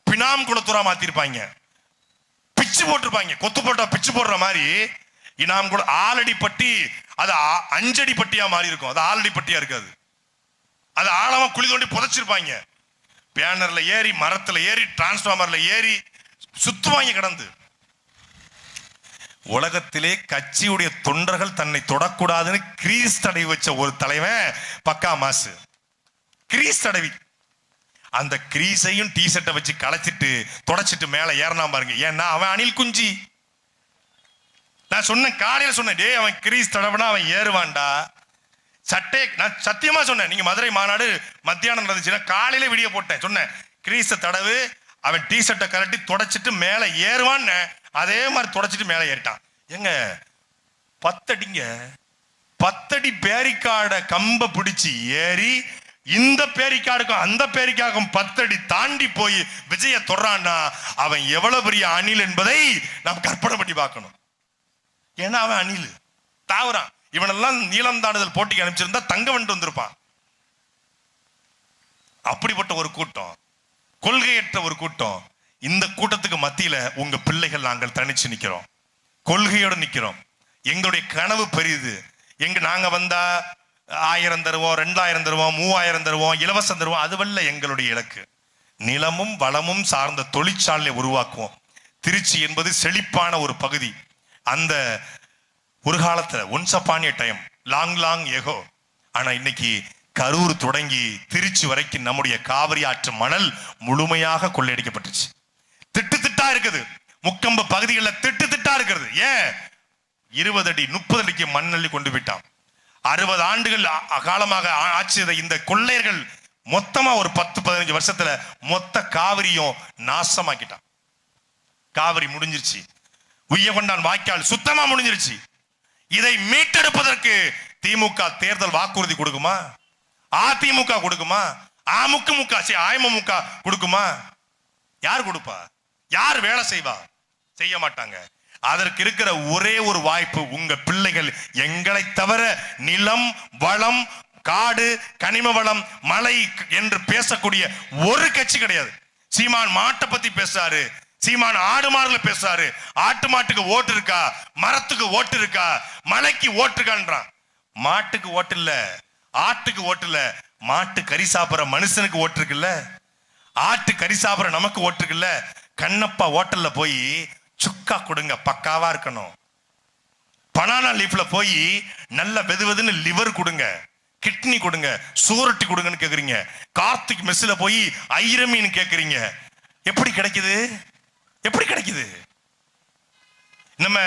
பினாம் குளத்துறை மாத்திருப்பாங்க, பிச்சு போட்டிருப்பாங்க. கொத்து போட்டா பிச்சு போடுற மாதிரி இனாம் கூட ஆலடி பட்டி அது 5 அடி பட்டியா மாறி இருக்கும். அது ஆலடி பட்டியா இருக்காது, அது ஆழமா குழி தோண்டி புதைச்சிருப்பாங்க. பேனர்ல ஏறி, மரத்துல ஏறி, டிரான்ஸ்பார்மர்ல ஏறி சுத்துவாங்க கடந்து. உலகத்திலே கட்சியுடைய தொண்டர்கள் தன்னை தொடக்கூடாதுன்னு கிரீஸ் தடவி வச்ச ஒரு தலைவன் பக்கா மாசு. கிரீஸ் தடவி அந்த கிரீஸையும் டி ஷர்ட்டை வச்சு களைச்சிட்டு தொடச்சிட்டு மேல ஏறனா பாருங்க. ஏன்னா அவன் அணில் குஞ்சி. நான் சொன்னேன், காலையில சொன்னேன், டே அவன் கிரீஸ் தடவைனா அவன் ஏறுவான்டா. சட்டை நான் சத்தியமா சொன்னேன். நீங்க மதுரை மாநாடு மத்தியானம் நடந்துச்சுன்னா காலையில வீடியோ போட்டேன், சொன்னேன் கிரீஸ தடவு, அவன் டி ஷர்ட்டை கலட்டி தொடச்சிட்டு மேல ஏறுவான்னு. அதே மாதிரி தொடச்சிட்டு மேல ஏறிட்டான். எங்க 10 அடிங்க, 10 அடி பேரிக்காட கம்ப பிடிச்சு ஏறி இந்த பேரிக்காடுக்கும் அந்த பேரிக்காடுக்கும் 10 அடி தாண்டி போய் விஜய தொடரான்னா அவன் எவ்வளவு பெரிய அணில் என்பதை நாம் கற்பனை பண்ணி பார்க்கணும். ஏன்னா அவன் அணில் தாவறான். இவனெல்லாம் நீளம் தாண்டுதல் போட்டிக்கு அனுப்பிச்சிருந்தா தங்க வென்று வந்திருப்பான். அப்படிப்பட்ட ஒரு கூட்டம், கொள்கையற்ற ஒரு கூட்டம். இந்த கூட்டத்துக்கு மத்தியில உங்க பிள்ளைகள் நாங்கள் தனிச்சு நிக்கிறோம், கொள்கையோடு நிக்கிறோம். எங்களுடைய கனவு பெரியது. நாங்க வந்தா 1000 தருவோம், 2000 தருவோம், 3000 தருவோம், இலவசம் தருவோம். அதுவல்ல எங்களுடைய இலக்கு. நிலமும் வளமும் சார்ந்த தொழிற்சாலையை உருவாக்குவோம். திருச்சி என்பது செழிப்பான ஒரு பகுதி. அந்த ஒரு காலத்துல once upon a time, long echo. ஆனா இன்னைக்கு கரூர் தொடங்கி திருச்சி வரைக்கும் நம்முடைய காவிரி ஆற்று மணல் முழுமையாக கொள்ளையடிக்கப்பட்டுச்சு. திட்டு திட்டா இருக்குது. முக்கம்ப பகுதிகளில் திட்டு திட்டா இருக்கிறது. ஏன்? 20 அடி 30 அடிக்கு மண்ணள்ளி கொண்டு விட்டான். 60 ஆண்டுகள் காலமாக ஆட்சி இந்த கொள்ளையர்கள் மொத்தமா ஒரு 10-15 வருஷத்துல மொத்த காவிரியும் நாசமாக்கிட்டான். காவிரி முடிஞ்சிருச்சு. உய்யகொண்டான் வாய்க்கால் சுத்தமா முடிஞ்சிருச்சு. இதை மீட்டெடுப்பதற்கு திமுக தேர்தல் வாக்குறுதி கொடுக்குமா? அதிமுக கொடுக்குமா? அமமுக கொடுக்குமா? யார் கொடுப்பா? யார் வேலை செய்வா? செய்ய மாட்டாங்க. அதற்கு இருக்கிற ஒரே ஒரு வாய்ப்பு, உங்க பிள்ளைகள். எங்களை தவிர நிலம் வளம் காடு கனிம வளம் மலை என்று பேசக்கூடிய ஒரு கட்சி கிடையாது. சீமான் மாட்டை பத்தி பேசுறாரு, சீமான் ஆடு மாடுல பேசுறாரு. ஆட்டு மாட்டுக்கு ஓட்டு இருக்கா? மரத்துக்கு ஓட்டு இருக்கா? மலைக்கு ஓட்டு இருக்கான்றான். மாட்டுக்கு ஓட்டு இல்ல, ஆட்டுக்கு ஓட்டு இல்ல, மாட்டு கறி சாப்பிடுற மனுஷனுக்கு ஓட்டு இருக்குல்ல, ஆட்டு கறி சாப்பிடுற நமக்கு ஓட்டு இருக்குல்ல. கண்ணப்பா ஹோட்டல்ல போய் சுக்கா கொடுங்க, பக்காவா இருக்கணும். பனானா லீஃப்ல போய் நல்ல வெதுவெதுன்னு லிவர் கொடுங்க, கிட்னி கொடுங்க, சூரட்டி கொடுங்கன்னு கேக்குறீங்க. கார்த்திக் மெஸ்ல போய் ஐர மீன் கேக்குறீங்க. எப்படி கிடைக்குது? எப்படி கிடைக்குது? நம்ம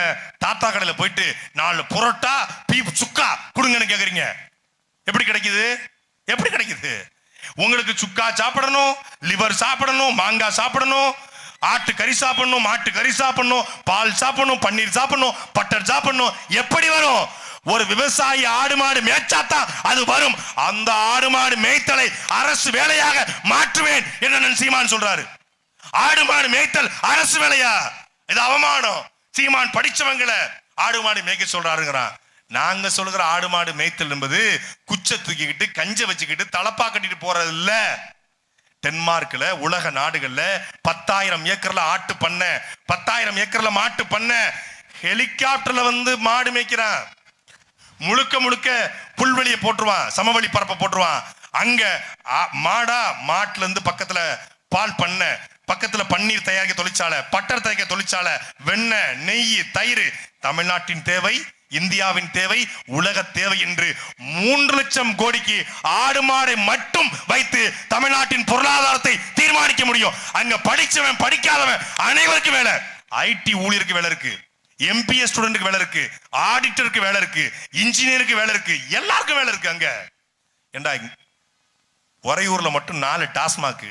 தாத்தா கடையில போயிட்டு 4 புரோட்டா பீப் சுக்கா கொடுங்கன்னு கேக்குறீங்க. எப்படி கிடைக்குது? எப்படி கிடைக்குது? உங்களுக்கு சுக்கா சாப்பிடணும், லிவர் சாப்பிடணும், மாங்காய் சாப்பிடணும், ஆட்டு கறி சாப்பிடணும், மாட்டு கறி சாப்பிடணும், பால் சாப்பிடணும், பன்னீர் சாப்பிடணும், பட்டர் சாப்பிடணும். எப்படி வரும்? ஒரு விவசாயி ஆடு மாடு மேய்ச்சாத்தான் அது வரும். அந்த ஆடு மாடு மேய்த்தலை அரசு வேலையாக மாற்றுவேன் என்று சீமான் சொல்றாரு. ஆடு மாடு மேய்த்தல் அரசு வேலையா? இது அவமானம். சீமான் படிச்சவங்களை ஆடு மாடு மேய்க்க சொல்றாருங்கிறான். நாங்க சொல்லுகிற ஆடு மாடு மேய்த்தல் என்பது குச்சை தூக்கிக்கிட்டு கஞ்ச வச்சுக்கிட்டு தலப்பா கட்டிட்டு போறது இல்ல. டென்மார்க்ல உலக நாடுகள்ல 10,000 ஏக்கர்ல ஆட்டு பண்ண, 10,000 ஏக்கர்ல மாட்டு பண்ண, ஹெலிகாப்டர்ல வந்து மாடு மேய்க்கிறான். முழுக்க முழுக்க புல்வெளியை போட்டுருவான், சமவெளி பரப்ப போட்டுருவான். அங்க மாடா மாட்டுல இருந்து பக்கத்துல பால் பண்ண, பக்கத்துல பன்னீர் தயாரிக்க தொழிற்சாலை, பட்டர் தயாரிக்க தொழிற்சாலை, வெண்ணெய் நெய் தயிர். தமிழ்நாட்டின் தேவை, இந்தியாவின் தேவை, உலக தேவை என்று 3 லட்சம் கோடிக்கு ஆடு மாடை மட்டும் வைத்து தமிழ்நாட்டின் பொருளாதாரத்தை தீர்மானிக்க முடியும். அங்க படிச்சவன் படிக்காதவன் அனைவருக்கும் வேலை. ஐடி ஊழியருக்கு வேலை இருக்கு, எம்பிஎஸ் ஸ்டூடெண்ட்டுக்கு வேலை இருக்கு, ஆடிட்டருக்கு வேலை இருக்கு, இன்ஜினியருக்கு வேலை இருக்கு, எல்லாருக்கும் வேலை இருக்கு. அங்க ஏண்டா உறையூர்ல மட்டும் 4 டாஸ்மாக்.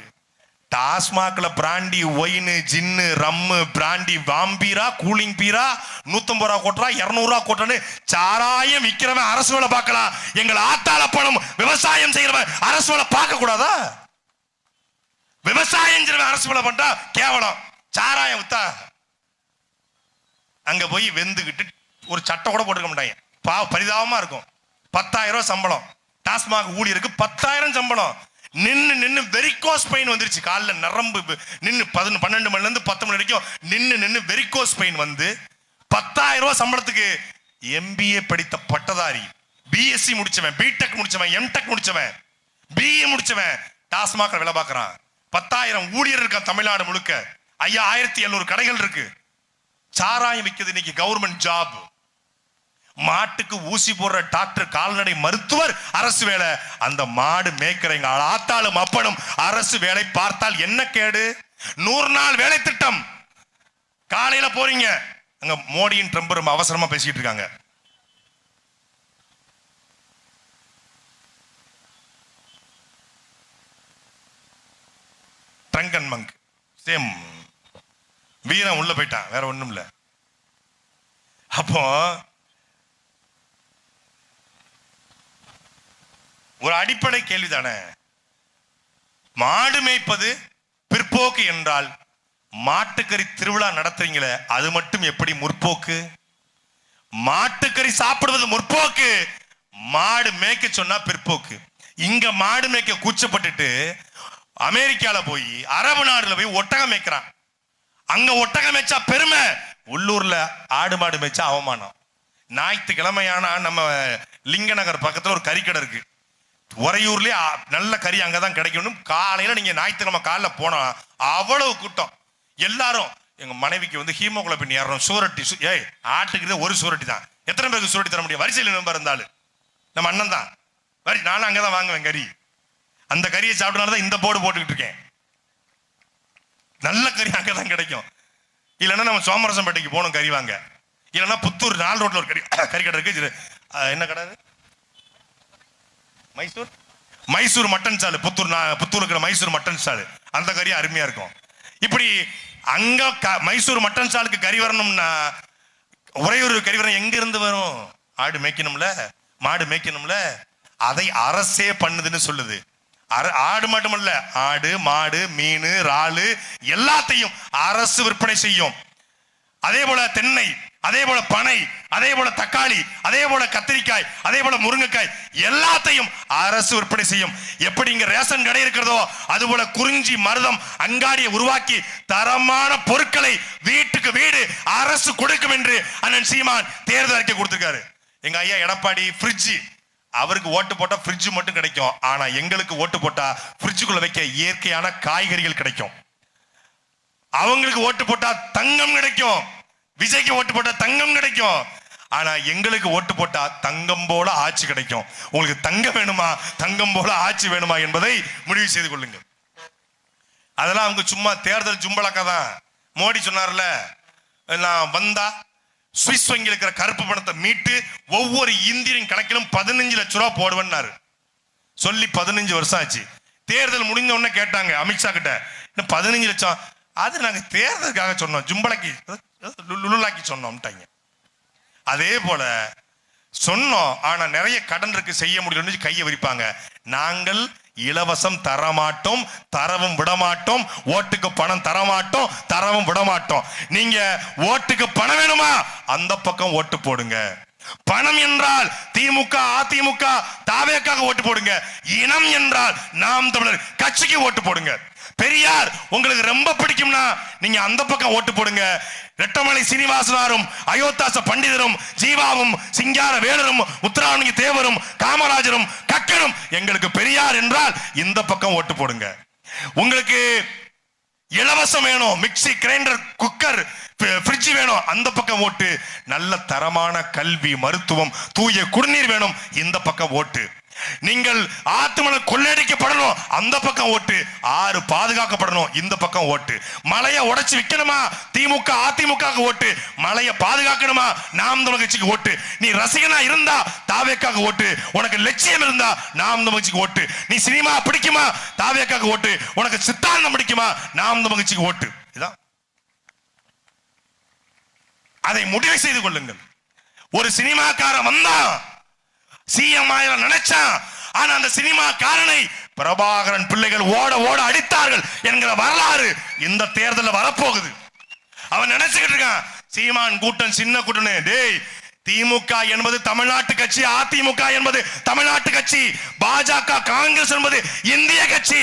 டாஸ்மாக்ல பிராண்டி ஒயின் ஜின்னு ரம்மு பிராண்டி வாம்பீரா கூலிங் பீரா 150 ரூபா கோட்டா 200 ரூபா கோட்டன்னு சாராயம் விற்கிறவன் அரசு வேலை பார்க்கலாம். எங்கள் ஆத்தாள பணம் விவசாயம் செய்யறவன் அரசு வேலை பார்க்க கூடாதா? விவசாயம் செய்யறவன் அரசு வேலை பண்ணா கேவலம். சாராயம் வித்தா அங்க போய் வெந்துகிட்டு ஒரு சட்டை கூட போட்டுக்க மாட்டாங்க. பரிதாபமா இருக்கும். 10,000 ரூபாய் சம்பளம். டாஸ்மாக் ஊழியருக்கு 10,000 சம்பளம். நின்னு வெரிகோஸ் பெயின் வந்துருச்சு. காலில் நரம்பு நின்று 12 மணில இருந்து 10 மணி வரைக்கும் நின்னு வெரிகோஸ் பெயின் வந்து 10,000 ரூபாய் சம்பளத்துக்கு எம்பிஏ படித்த பட்டதாரி, பிஎஸ்சி முடிச்சவன், பிடெக் முடிச்சவன், எம்டெக் முடிச்சவன், பிஏ முடிச்சவன் டாஸ்மாக் வேலை பார்க்கறான். 10,000 ஊழியர் இருக்கான் தமிழ்நாடு முழுக்க. 1,700 கடைகள் இருக்கு. சாராயம் விற்கிறது இன்னைக்கு கவர்மெண்ட் ஜாப். மாட்டுக்கு ஊசி போடுற டாக்டர், கால்நடை மருத்துவர் அரசு வேலை. அந்த மாடு மேய்க்கிறவங்க ஆத்தாளும் அப்பனும் அரசு வேலை பார்த்தால் என்ன கேடு? 100 நாள் வேலை திட்டம். காலையில போறீங்க, அங்க மோடியின் ட்ரம்ப் ரொம்ப அவசரமா பேசிட்டு இருக்காங்க. ட்ரங்கன் மங்க் சேம் வீரன் உள்ள போயிட்டான், வேற ஒண்ணும் இல்ல. அப்போ ஒரு அடிப்படை கேள்விதானே, மாடு மேய்ப்பது பிற்போக்கு என்றால் மாட்டுக்கறி திருவிழா நடத்துறீங்களே அது மட்டும் எப்படி முற்போக்கு? மாட்டுக்கறி சாப்பிடுவது முற்போக்கு, மாடு மேய்க்க சொன்னா பிற்போக்கு. இங்க மாடு மேய்க்க கூச்சப்பட்டுட்டு அமெரிக்கால போய் அரபு நாடுல போய் ஒட்டகம் மேய்க்கிறான். அங்க ஒட்டகம் மேய்ச்சா பெருமை, உள்ளூர்ல ஆடு மாடு மேய்ச்சா அவமானம். ஞாயிற்றுக்கிழமையானா நம்ம லிங்கநகர் பக்கத்துல ஒரு கறிக்கடை இருக்கு. உறையூர்லயே நல்ல கறி அங்கதான் கிடைக்கணும். காலையில நீங்க ஞாயிற்றுக்கிழமை காலைல போனா அவ்வளவு கூட்டம். எல்லாரும் எங்க மனைவிக்கு வந்து ஹீமோகுளோபின் ஏறணும், சூரட்டி. ஏய், ஆட்டுக்கு ஒரு சூரட்டி தான், எத்தனை பேருக்கு சூரட்டி தர முடியும்? வரிசையில் நம்பர் இருந்தாலும் நம்ம அண்ணன் தான் வரி. நானும் அங்கதான் வாங்குவேன் கறி. அந்த கறியை சாப்பிட்டனாலதான் இந்த போர்டு போட்டுக்கிட்டு இருக்கேன். நல்ல கறி அங்கதான் கிடைக்கும். இல்லைன்னா நம்ம சோமரசம்பேட்டைக்கு போகணும் கறி வாங்க. இல்லைன்னா புத்தூர் 4 ரோட்ல ஒரு கறி கடை இருக்கு. என்ன கடை? மைசூர் மட்டன் சாலு. புத்தூர் இருக்கிற மைசூர் மட்டன் சாலு, அந்த கறி அருமையா இருக்கும். இப்படி அங்க மைசூர் மட்டன் சாலுக்கு கறி வரணும்னா உறையூர் கறி வரணும். எங்க இருந்து வரும்? ஆடு மேய்க்கணும்ல, மாடு மேய்க்கணும்ல. அதை அரசே பண்ணுதுன்னு சொல்லுது. ஆடு மட்டுமல்ல, ஆடு மாடு மீன் இறாலு எல்லாத்தையும் அரசு விற்பனை செய்யும். அதே போல தென்னை, அதே போல பனை, அதே போல தக்காளி, அதே போல கத்திரிக்காய், அதே போல முருங்கைக்காய் எல்லாத்தையும் அரசு விற்பனை செய்யும். எப்படி இங்க ரேஷன் கடை இருக்கிறதோ அது போல குறிஞ்சி மருதம் அங்காடியை உருவாக்கி தரமான பொருட்களை வீட்டுக்கு வீடு அரசு கொடுக்கும் என்று அண்ணன் சீமான் தேர்தல் அறிக்கை கொடுத்திருக்காரு. எங்க ஐயா எடப்பாடி ஃப்ரிட்ஜ், அவருக்கு ஓட்டு போட்டா ஃப்ரிட்ஜ் மட்டும் கிடைக்கும். ஆனா எங்களுக்கு ஓட்டு போட்டா ஃப்ரிட்ஜுக்குள்ள வைக்க இயற்கையான காய்கறிகள் கிடைக்கும். அவங்களுக்கு ஓட்டு போட்டா தங்கம் கிடைக்கும். விஜய்க்கு ஓட்டு போட்டா தங்கம் கிடைக்கும். ஆனா எங்களுக்கு ஓட்டு போட்டா தங்கம் போல ஆட்சி கிடைக்கும். உங்களுக்கு தங்கம் வேணுமா, தங்கம் போல ஆட்சி வேணுமா என்பதை முடிவு செய்து கொள்ளுங்கள். அதெல்லாம் அவங்க சும்மா தேர்தல் ஜும்பலக்கா தான். மோடி சொன்னார்ல, நான் வந்தா சுவிஸ் வங்கியில் இருக்கிற கருப்பு பணத்தை மீட்டு ஒவ்வொரு இந்தியன் கணக்கிலும் 15 லட்சம் ரூபாய் போடுவேன்னாரு. சொல்லி 15 வருஷம் ஆச்சு. தேர்தல் முடிஞ்ச உடனே கேட்டாங்க அமித்ஷா கிட்ட, 15 லட்சம் அது நாங்க தேர்தலுக்காக சொன்னோம், ஜும்பலக்கி லுலுலாக்கி சொன்னோம்ட்டாங்க. அதே போல சொன்னோம், ஆனா நிறைய கடன் இருக்கு, செய்ய முடியலன்னு கையை விரிப்பாங்க. நாங்கள் இலவசம் தரமாட்டோம், தரவும் விடமாட்டோம். ஓட்டுக்கு பணம் தரமாட்டோம், தரவும் விடமாட்டோம். நீங்க ஓட்டுக்கு பணம் வேணுமா, அந்த பக்கம் ஓட்டு போடுங்க. பணம் என்றால் திமுக அதிமுக தாவேக்காக ஓட்டு போடுங்க. இனம் என்றால் நாம் தமிழர் கட்சிக்கு ஓட்டு போடுங்க. பெரியார் உங்களுக்கு ரொம்ப பிடிக்கும்னா நீங்க அந்த பக்கம் ஓட்டு போடுங்க. ரெட்டமலை சீனிவாசனாரும் அயோத்தாச பண்டிதரும் ஜீவாவும் சிங்கார வேலரும் உத்தராவணி தேவரும் காமராஜரும் கக்கனும் எங்களுக்கு பெரியார் என்றால் இந்த பக்கம் ஓட்டு போடுங்க. உங்களுக்கு இலவசம் வேணும், மிக்சி கிரைண்டர் குக்கர் ஃப்ரிட்ஜ் வேணும், அந்த பக்கம் ஓட்டு. நல்ல தரமான கல்வி மருத்துவம் தூய குடிநீர் வேணும், இந்த பக்கம் ஓட்டு. நீங்கள் ஆத்துமலை கொள்ளையடிக்கப்படணும், அந்த பக்கம் ஓட்டு. ஆறு பாதுகாக்கப்படணும், இந்த பக்கம் ஓட்டு. மலையை உடைச்சு விற்கணுமா, திமுக அதிமுக ஓட்டு. மலையை பாதுகாக்கணுமா, நாம் தமிழர் கட்சிக்கு ஓட்டு. நீ ரசிகனா இருந்தா தாவேக்காக ஓட்டு. உனக்கு லட்சியம் இருந்தா நாம் தமிழர் கட்சிக்கு ஓட்டு. நீ சினிமா பிடிக்குமா, தாவேக்காக ஓட்டு. உனக்கு சித்தாந்தம் பிடிக்குமா, நாம் தமிழர் கட்சிக்கு ஓட்டு. இதான், அதை முடிவு செய்து கொள்ளுங்கள். ஒரு சினிமாக்காரன் வந்தா சிஎம் ஆயிரம் நினைச்சான், ஆனா அந்த சினிமா காரனை பிரபாகரன் பிள்ளைகள் ஓட ஓட அடித்தார்கள் என்கிற வரலாறு இந்த தேர்தலில் வரப்போகுது. அவன் நினைச்சுக்கிட்டு இருக்கான் சீமான் கூட்டம் சின்ன கூட்டம். டேய், திமுக என்பது தமிழ்நாட்டு கட்சி, அதிமுக என்பது தமிழ்நாட்டு கட்சி, பாஜக காங்கிரஸ் என்பது இந்திய கட்சி.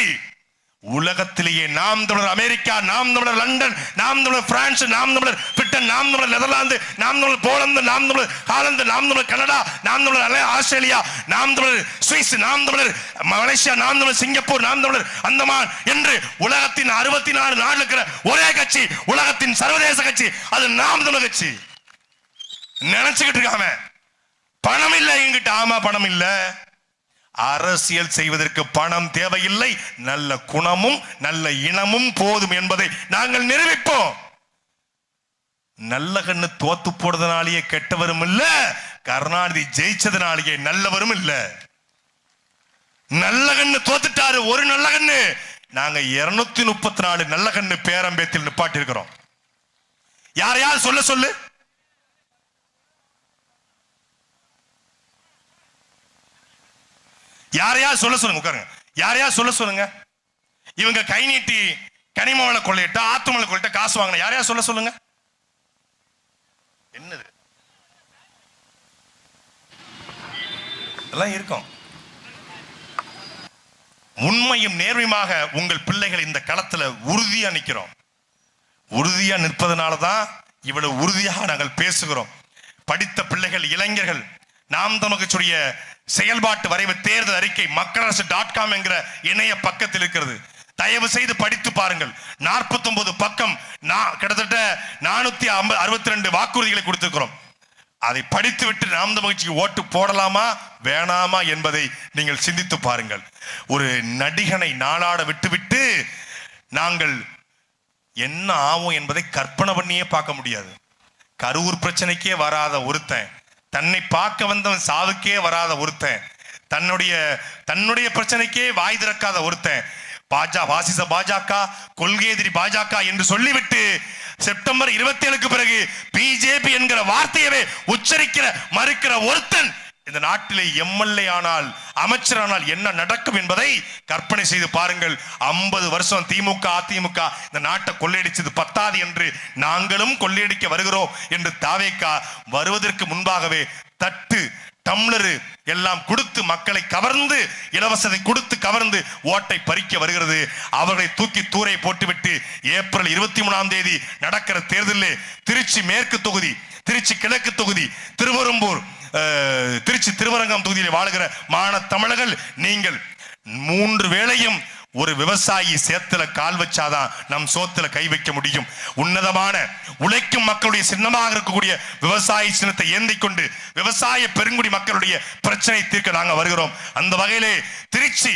உலகத்திலேயே நாம் தமிழர் அமெரிக்கா, நாம் தமிழர் லண்டன், நாம் தமிழர் பிரான்ஸ், நாம் தமிழர் பிரிட்டன், நாம் தமிழர் நெதர்லாந்து, நாம் தமிழர் போலந்து, நாம் தமிழர் ஹாலந்து, நாம் தமிழர் கனடா, நாம் தமிழர் ஆஸ்திரேலியா, நாம் தமிழர் சுவிஸ், நாம் தமிழர் மலேசியா, நாம் தமிழர் சிங்கப்பூர், நாம் தமிழர் அந்தமான் என்று உலகத்தின் 64 நாடு இருக்கிற ஒரே கட்சி, உலகத்தின் சர்வதேச கட்சி, அது நாம் தமிழர் கட்சி. நினைச்சுக்கிட்டு இருக்காம பணம் இல்லை எங்கிட்ட. ஆமா, பணம் இல்ல. அரசியல் செய்வதற்கு பணம் தேவையில்லை, நல்ல குணமும் நல்ல இனமும் போதும் என்பதை நாங்கள் நிரூபிப்போம். நல்ல கண்ணு தோத்து போடுறதுனாலேயே கெட்டவரும் இல்ல, கருணாநிதி ஜெயிச்சதுனாலேயே நல்லவரும் இல்ல. நல்ல கண்ணு தோத்துட்டாரு, ஒரு நல்ல கண்ணு. நாங்க 234 நல்ல கண்ணு பேரம்பேத்தில் நிப்பாட்டி இருக்கிறோம். யாரையாவது சொல்ல சொல்லு. யாரையா சொல்ல சொல்லுங்க, உட்காருங்க. யாரையா சொல்ல சொல்லுங்க. இவங்க கை நீட்டி கனிமவள கொள்ளையிட்ட ஆத்துமலை கொள்ளையிட்ட காசு வாங்கின யாரையா சொல்ல சொல்லுங்க. என்னது எல்லாம் இருக்கும். உண்மையும் நேர்மையாக உங்கள் பிள்ளைகள் இந்த களத்துல உறுதியா நிக்கிறோம். உறுதியா நிற்பதனாலதான் இவ்வளவு உறுதியாக நாங்கள் பேசுகிறோம். படித்த பிள்ளைகள், இளைஞர்கள், நாம் தமிழக செயல்பாட்டு வரைவு தேர்தல் அறிக்கை மக்களரசு.com என்கிற இணைய பக்கத்தில் இருக்கிறது. தயவு செய்து படித்து பாருங்கள். 49 பக்கம், கிட்டத்தட்ட 462 வாக்குறுதிகளை கொடுத்திருக்கிறோம். அதை படித்து விட்டு நாம் தமிழ் ஓட்டு போடலாமா வேணாமா என்பதை நீங்கள் சிந்தித்து பாருங்கள். ஒரு நடிகனை நாளாட விட்டுவிட்டு நாங்கள் என்ன ஆகும் என்பதை கற்பனை பண்ணியே பார்க்க முடியாது. கரூர் பிரச்சனைக்கே வராத ஒருத்தன், தன்னை பார்க்க வந்தவன் சாவுக்கே வராத ஒருத்தன், தன்னுடைய பிரச்சனைக்கே வாய் திறக்காத ஒருத்தன், பாஜக கொள்கை எதிரி பாஜக என்று சொல்லிவிட்டு செப்டம்பர் 27க்கு பிறகு பிஜேபி என்கிற வார்த்தையவே உச்சரிக்கிற மறுக்கிற ஒருத்தன் இந்த நாட்டிலே எம்எல்ஏ ஆனால், அமைச்சரானால் என்ன நடக்கும் என்பதை கற்பனை செய்து பாருங்கள். 50 வருஷம் திமுக அதிமுக இந்த நாட்டை கொள்ளையடிச்சது பத்தாது என்று நாங்களும் கொள்ளையடிக்க வருகிறோம் என்று தாவேகா வருவதற்கு முன்பாகவே தட்டு டம்ளரு எல்லாம் கொடுத்து மக்களை கவர்ந்து, இலவசத்தை கொடுத்து கவர்ந்து ஓட்டை பறிக்க வருகிறது. அவர்களை தூக்கி தூரை போட்டுவிட்டு ஏப்ரல் 23ஆம் தேதி நடக்கிற தேர்தலில் திருச்சி மேற்கு தொகுதி, திருச்சி கிழக்கு தொகுதி, திருவெரும்பூர், திருச்சி திருவரங்கம் தொகுதியில் வாழுகிற மான தமிழர்கள், நீங்கள் 3 வேளையும் ஒரு விவசாயி சேத்துல கால் வச்சாதான் நம் சோத்துல கை வைக்க முடியும். உன்னதமான உழைக்கும் மக்களுடைய சின்னமாக இருக்கக்கூடிய விவசாய சின்னத்தை ஏந்தி கொண்டு விவசாய பெருங்குடி மக்களுடைய பிரச்சனை தீர்க்க நாங்கள் வருகிறோம். அந்த வகையிலே திருச்சி